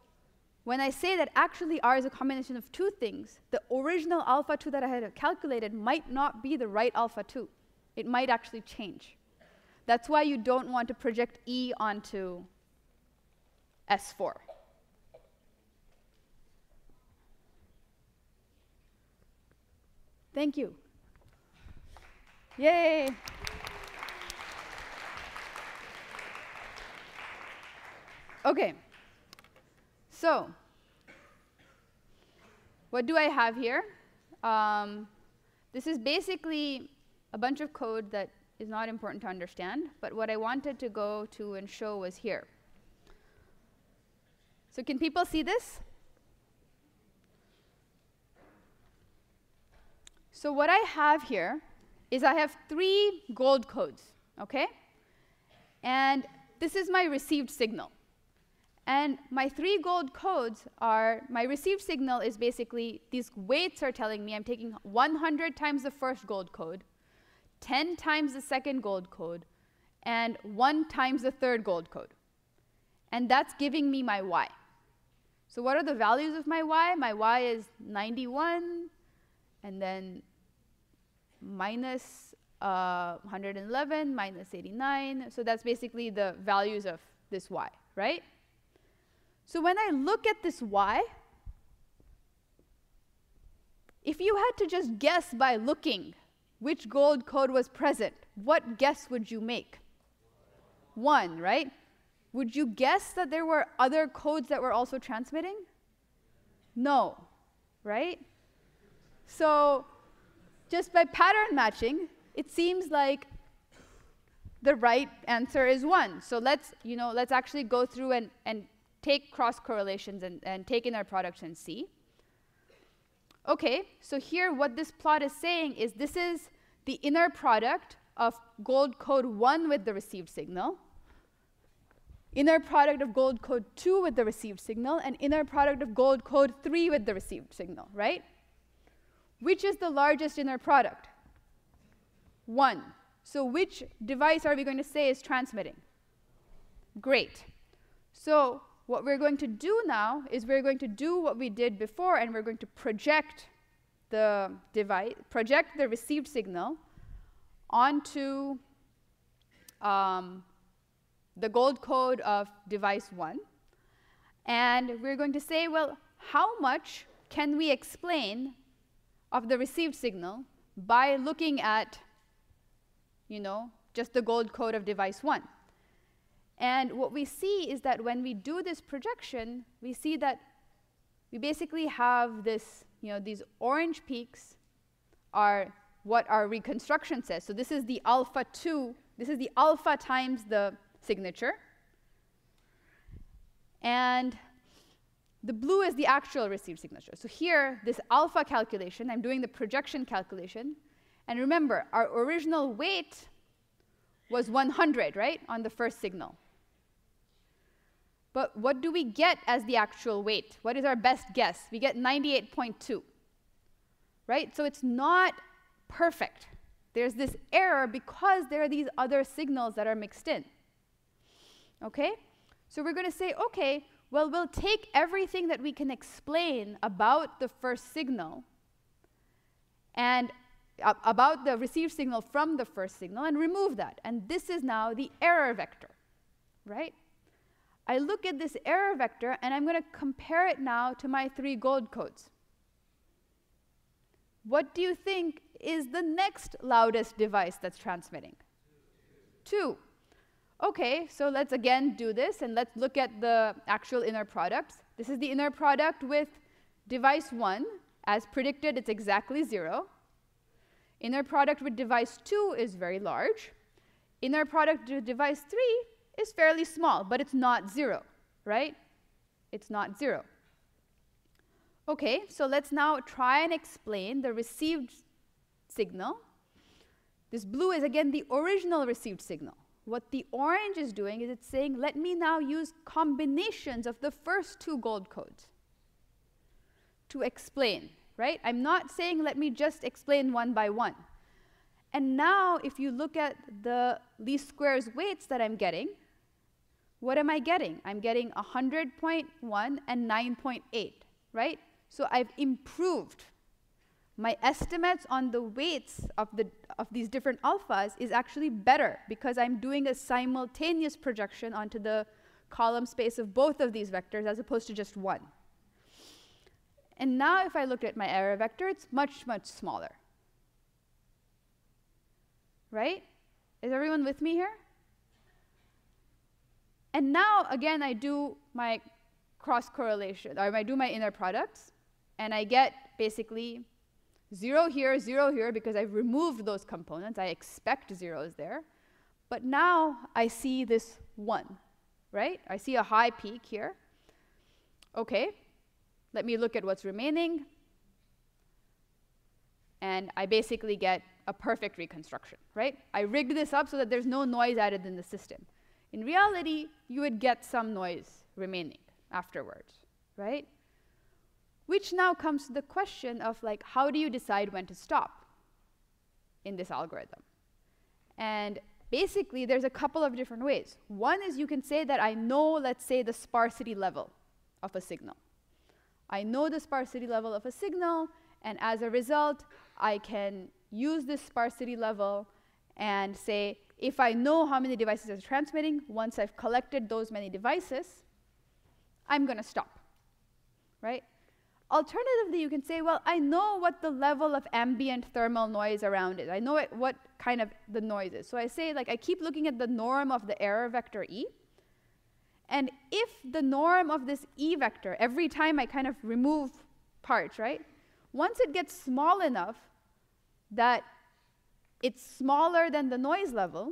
when I say that actually R is a combination of two things, the original alpha 2 that I had calculated might not be the right alpha 2. It might actually change. That's why you don't want to project E onto S4. Thank you. Yay. Okay. So what do I have here? This is basically a bunch of code that is not important to understand, but what I wanted to go to and show was here. So can people see this? So what I have here is I have 3 gold codes, okay? And this is my received signal. And my 3 gold codes are, my received signal is basically, these weights are telling me I'm taking 100 times the first gold code, 10 times the second gold code, and 1 times the third gold code. And that's giving me my y. So what are the values of my y? My y is 91, and then minus 111, minus 89. So that's basically the values of this y, right? So when I look at this y, if you had to just guess by looking which gold code was present, what guess would you make? 1, right? Would you guess that there were other codes that were also transmitting? No, right? So just by pattern matching, it seems like the right answer is 1. So let's actually go through and take cross correlations and take inner products and see. Okay, so here what this plot is saying is this is the inner product of gold code 1 with the received signal, inner product of gold code 2 with the received signal, and inner product of gold code 3 with the received signal, right? Which is the largest inner product? 1. So which device are we going to say is transmitting? Great. So what we're going to do now is we're going to do what we did before, and we're going to project the device, project the received signal onto the gold code of device 1. And we're going to say, well, how much can we explain of the received signal by looking at, just the gold code of device 1? And what we see is that when we do this projection, we see that we basically have this, these orange peaks are what our reconstruction says. So this is the alpha 2. This is the alpha times the signature. And the blue is the actual received signature. So here, this alpha calculation, I'm doing the projection calculation. And remember, our original weight was 100, right, on the first signal. But what do we get as the actual weight? What is our best guess? We get 98.2, right? So it's not perfect. There's this error because there are these other signals that are mixed in. Okay? So we're going to say, okay, well, we'll take everything that we can explain about the first signal and about the received signal from the first signal and remove that. And this is now the error vector, right? I look at this error vector, and I'm going to compare it now to my 3 gold codes. What do you think is the next loudest device that's transmitting? 2. Okay, so let's again do this, and let's look at the actual inner products. This is the inner product with device 1. As predicted, it's exactly 0. Inner product with device 2 is very large. Inner product with device 3 is fairly small, but it's not 0, right? It's not 0. Okay, so let's now try and explain the received signal. This blue is, again, the original received signal. What the orange is doing is it's saying, let me now use combinations of the first 2 gold codes to explain, right? I'm not saying, let me just explain one by one. And now, if you look at the least squares weights that I'm getting, what am I getting? I'm getting 100.1 and 9.8, right? So I've improved. My estimates on the weights of these different alphas is actually better because I'm doing a simultaneous projection onto the column space of both of these vectors as opposed to just one. And now if I look at my error vector, it's much, much smaller. Right? Is everyone with me here? And now, again, I do my cross correlation, or I do my inner products, and I get basically 0 here, 0 here, because I've removed those components. I expect zeros there. But now I see this 1, right? I see a high peak here. Okay, let me look at what's remaining. And I basically get a perfect reconstruction, right? I rigged this up so that there's no noise added in the system. In reality, you would get some noise remaining afterwards, right? Which now comes to the question of, like, how do you decide when to stop in this algorithm? And basically, there's a couple of different ways. One is you can say that I know, let's say, the sparsity level of a signal. I know the sparsity level of a signal, and as a result, I can use this sparsity level and say, if I know how many devices are transmitting, once I've collected those many devices, I'm going to stop, right? Alternatively, you can say, well, I know what the level of ambient thermal noise around is. I know what kind of the noise is. So I say, like, I keep looking at the norm of the error vector E. And if the norm of this E vector, every time I kind of remove parts, right? Once it gets small enough that it's smaller than the noise level,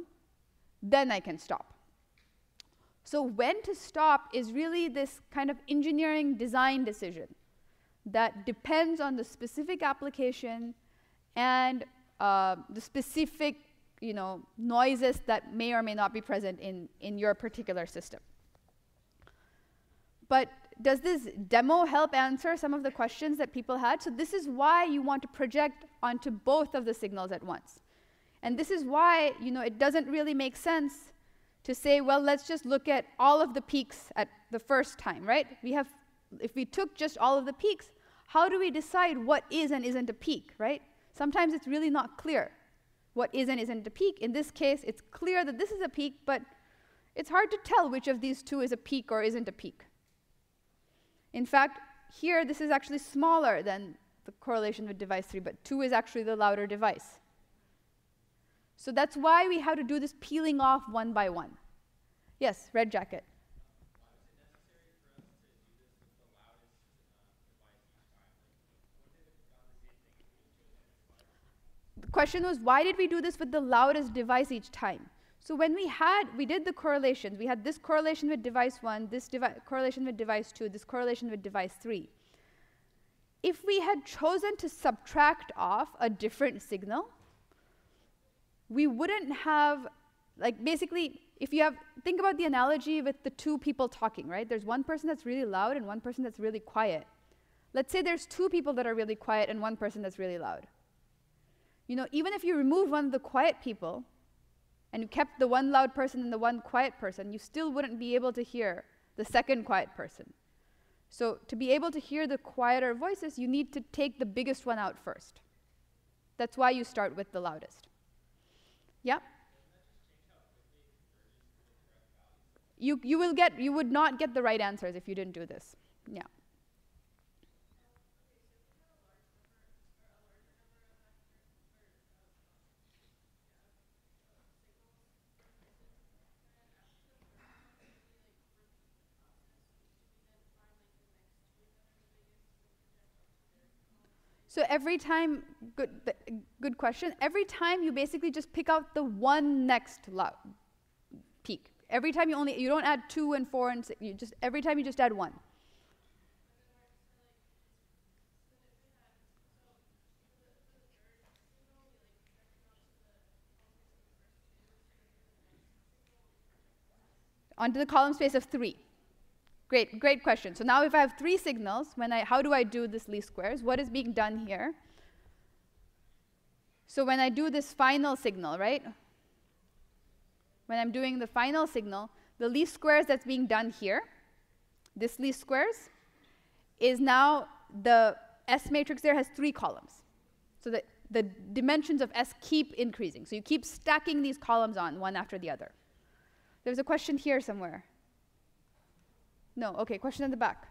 then I can stop. So when to stop is really this kind of engineering design decision that depends on the specific application and the specific, noises that may or may not be present in your particular system. But does this demo help answer some of the questions that people had? So this is why you want to project onto both of the signals at once. And this is why, it doesn't really make sense to say, well, let's just look at all of the peaks at the first time, right? If we took just all of the peaks, how do we decide what is and isn't a peak, right? Sometimes it's really not clear what is and isn't a peak. In this case, it's clear that this is a peak, but it's hard to tell which of these two is a peak or isn't a peak. In fact, here, this is actually smaller than the correlation with device 3, but 2 is actually the louder device. So that's why we have to do this peeling off one by one. Yes, red jacket. The question was, why did we do this with the loudest device each time? So when we did the correlations, we had this correlation with device 1, this correlation with device 2, this correlation with device 3. If we had chosen to subtract off a different signal, we wouldn't have, basically, think about the analogy with the two people talking, right? There's one person that's really loud and one person that's really quiet. Let's say there's two people that are really quiet and one person that's really loud. Even if you removed one of the quiet people, and you kept the one loud person and the one quiet person, you still wouldn't be able to hear the second quiet person. So to be able to hear the quieter voices, you need to take the biggest one out first. That's why you start with the loudest. Yeah? You would not get the right answers if you didn't do this. Yeah. So every time, good question. Every time you basically just pick out the one next peak. Every time you don't add 2 and 4 and 6, every time you just add 1. Onto the column space of 3. Great question. So now if I have 3 signals, how do I do this least squares? What is being done here? So when I do this final signal, right? When I'm doing the final signal, the least squares that's being done here, this least squares, is now the S matrix there has 3 columns. So the dimensions of S keep increasing. So you keep stacking these columns on one after the other. There's a question here somewhere. No, okay, question in the back.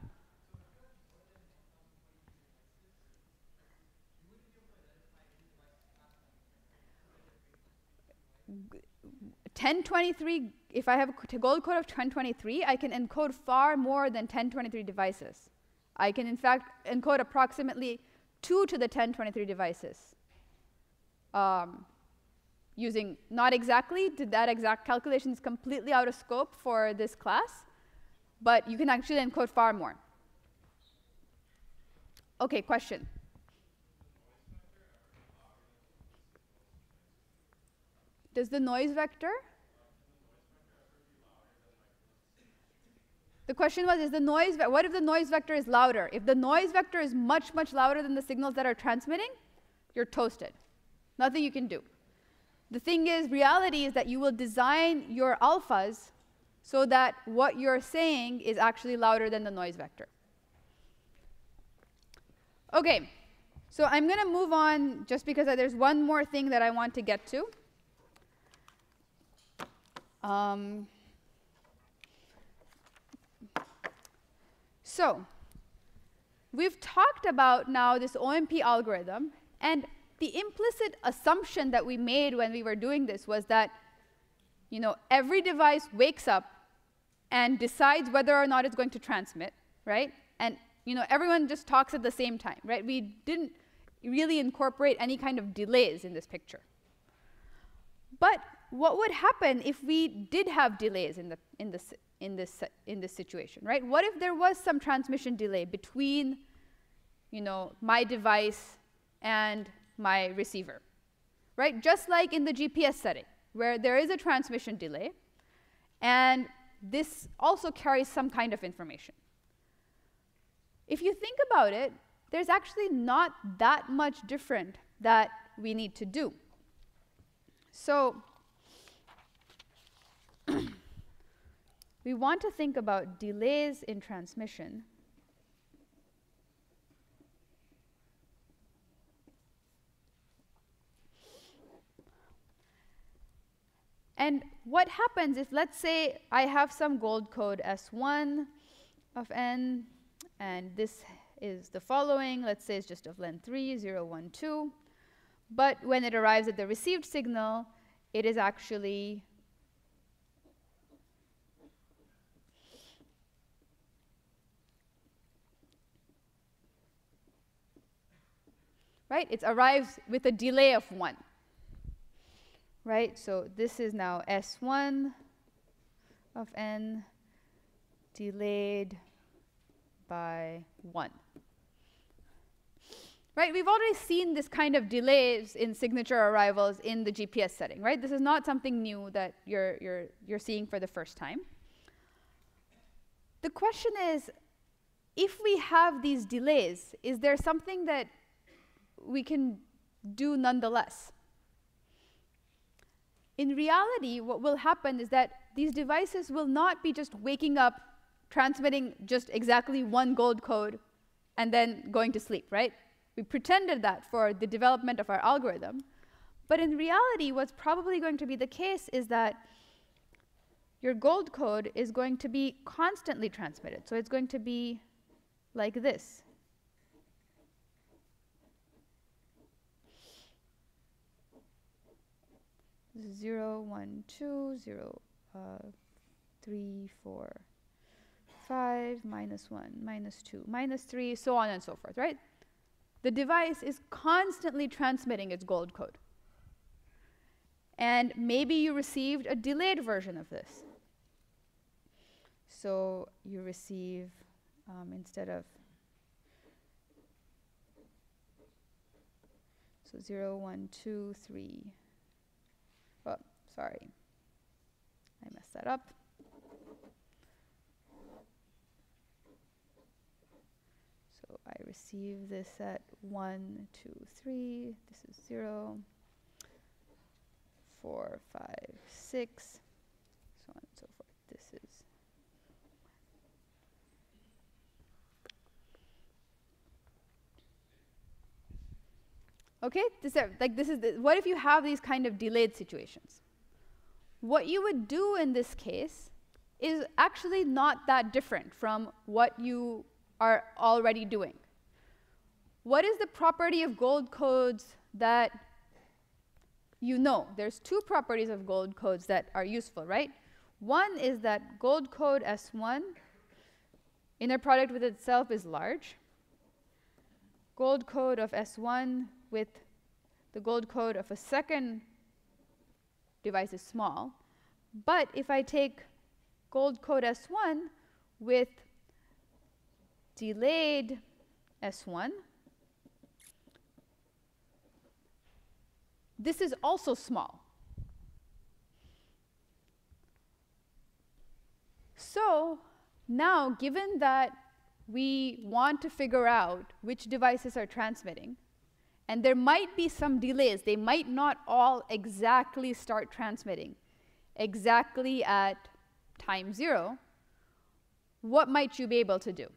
(1023), if I have a gold code of 1023, I can encode far more than 1023 devices. I can, in fact, encode approximately 2 to the 1023 devices. Using, not exactly, that exact calculation is completely out of scope for this class, but you can actually encode far more. Okay, question. Does the noise vector? The question was, what if the noise vector is louder? If the noise vector is much, much louder than the signals that are transmitting, you're toasted. Nothing you can do. The thing is, reality is that you will design your alphas so that what you're saying is actually louder than the noise vector. Okay, so I'm going to move on just because there's one more thing that I want to get to. So we've talked about now this OMP algorithm, and the implicit assumption that we made when we were doing this was that, every device wakes up and decides whether or not it's going to transmit, right? And, everyone just talks at the same time, right? We didn't really incorporate any kind of delays in this picture. But what would happen if we did have delays in this situation, right? What if there was some transmission delay between, my device and my receiver, right? Just like in the GPS setting, where there is a transmission delay, and this also carries some kind of information. If you think about it, there's actually not that much different that we need to do. So we want to think about delays in transmission. And what happens if, let's say, I have some gold code S1 of n, and this is the following. Let's say it's just of length 3, 0, 1, 2. But when it arrives at the received signal, it is actually right? It arrives with a delay of 1. Right? So this is now S1 of n delayed by 1. Right? We've already seen this kind of delays in signature arrivals in the GPS setting, right? This is not something new that you're seeing for the first time. The question is, if we have these delays, is there something that we can do nonetheless? In reality, what will happen is that these devices will not be just waking up, transmitting just exactly one gold code, and then going to sleep, right? We pretended that for the development of our algorithm. But in reality, what's probably going to be the case is that your gold code is going to be constantly transmitted. So it's going to be like this. 0, 1, 2, 0, 3, 4, 5, -1, -2, -3, so on and so forth, right? The device is constantly transmitting its gold code. And maybe you received a delayed version of this. So you receive, instead of, so 0, 1, 2, 3, oh, sorry, I messed that up. So I receive this at 1, 2, 3, this is 0, 4, 5, 6, so on and so forth. This is okay. What if you have these kind of delayed situations? What you would do in this case is actually not that different from what you are already doing. What is the property of gold codes that you know? There's two properties of gold codes that are useful, right? One is that gold code S1, inner product with itself is large. Gold code of S1 with the gold code of a second device is small. But if I take gold code S1 with delayed S1, this is also small. So now, given that we want to figure out which devices are transmitting, and there might be some delays, they might not all exactly start transmitting exactly at time 0, what might you be able to do?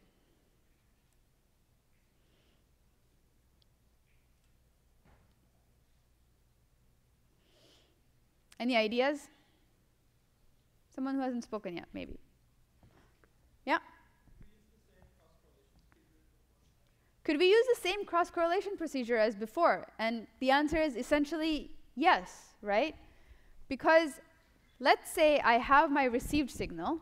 Any ideas? Someone who hasn't spoken yet, maybe. Yeah? Could we use the same cross-correlation procedure as before? And the answer is essentially yes, right? Because let's say I have my received signal.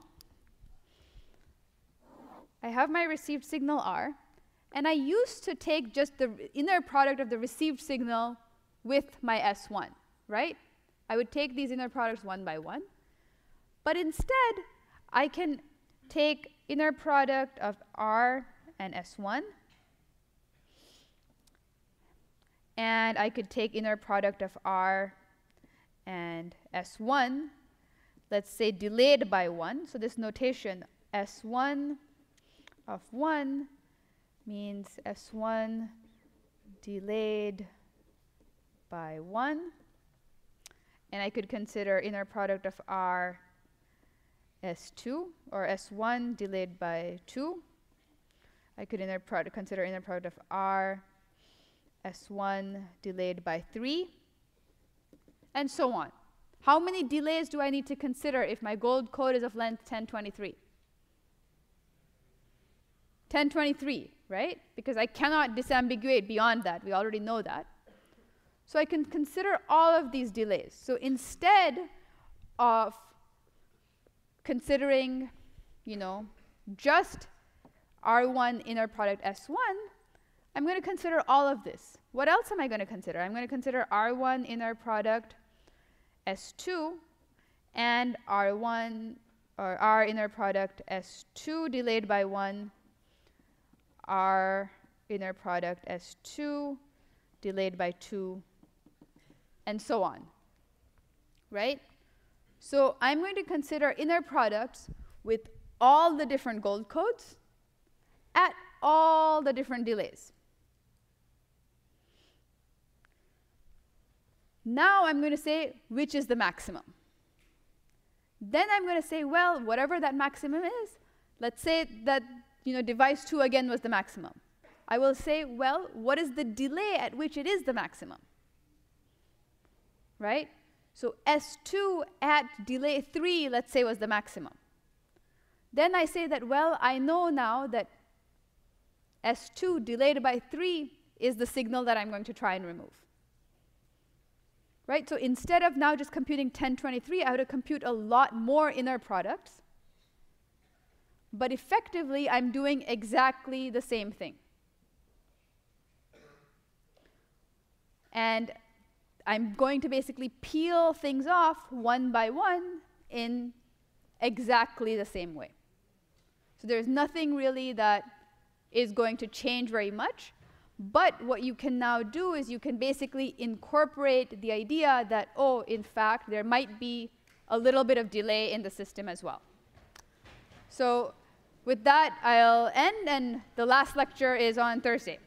I have my received signal R, and I used to take just the inner product of the received signal with my S1, right? I would take these inner products one by one. But instead, I can take inner product of R and S1, and I could take inner product of R and S1, let's say delayed by 1. So this notation, S1 of 1 means S1 delayed by 1. And I could consider inner product of R S2, or S1 delayed by 2. I could consider inner product of R S1 delayed by 3, and so on. How many delays do I need to consider if my gold code is of length 1023? 1023, right? Because I cannot disambiguate beyond that. We already know that. So I can consider all of these delays. So instead of considering, just R1 inner product S1, I'm going to consider all of this. What else am I going to consider? I'm going to consider R1 inner product S2 and R1 or R inner product S2 delayed by 1, R inner product S2 delayed by 2, and so on, right? So I'm going to consider inner products with all the different gold codes at all the different delays. Now I'm going to say which is the maximum. Then I'm going to say, well, whatever that maximum is, let's say that device 2 again was the maximum. I will say, well, what is the delay at which it is the maximum? Right? So S2 at delay 3, let's say, was the maximum. Then I say that, well, I know now that S2 delayed by 3 is the signal that I'm going to try and remove. Right? So instead of now just computing 1023, I would compute a lot more inner products. But effectively, I'm doing exactly the same thing. And I'm going to basically peel things off one by one in exactly the same way. So there's nothing really that is going to change very much. But what you can now do is you can basically incorporate the idea that, oh, in fact, there might be a little bit of delay in the system as well. So with that, I'll end, and the last lecture is on Thursday.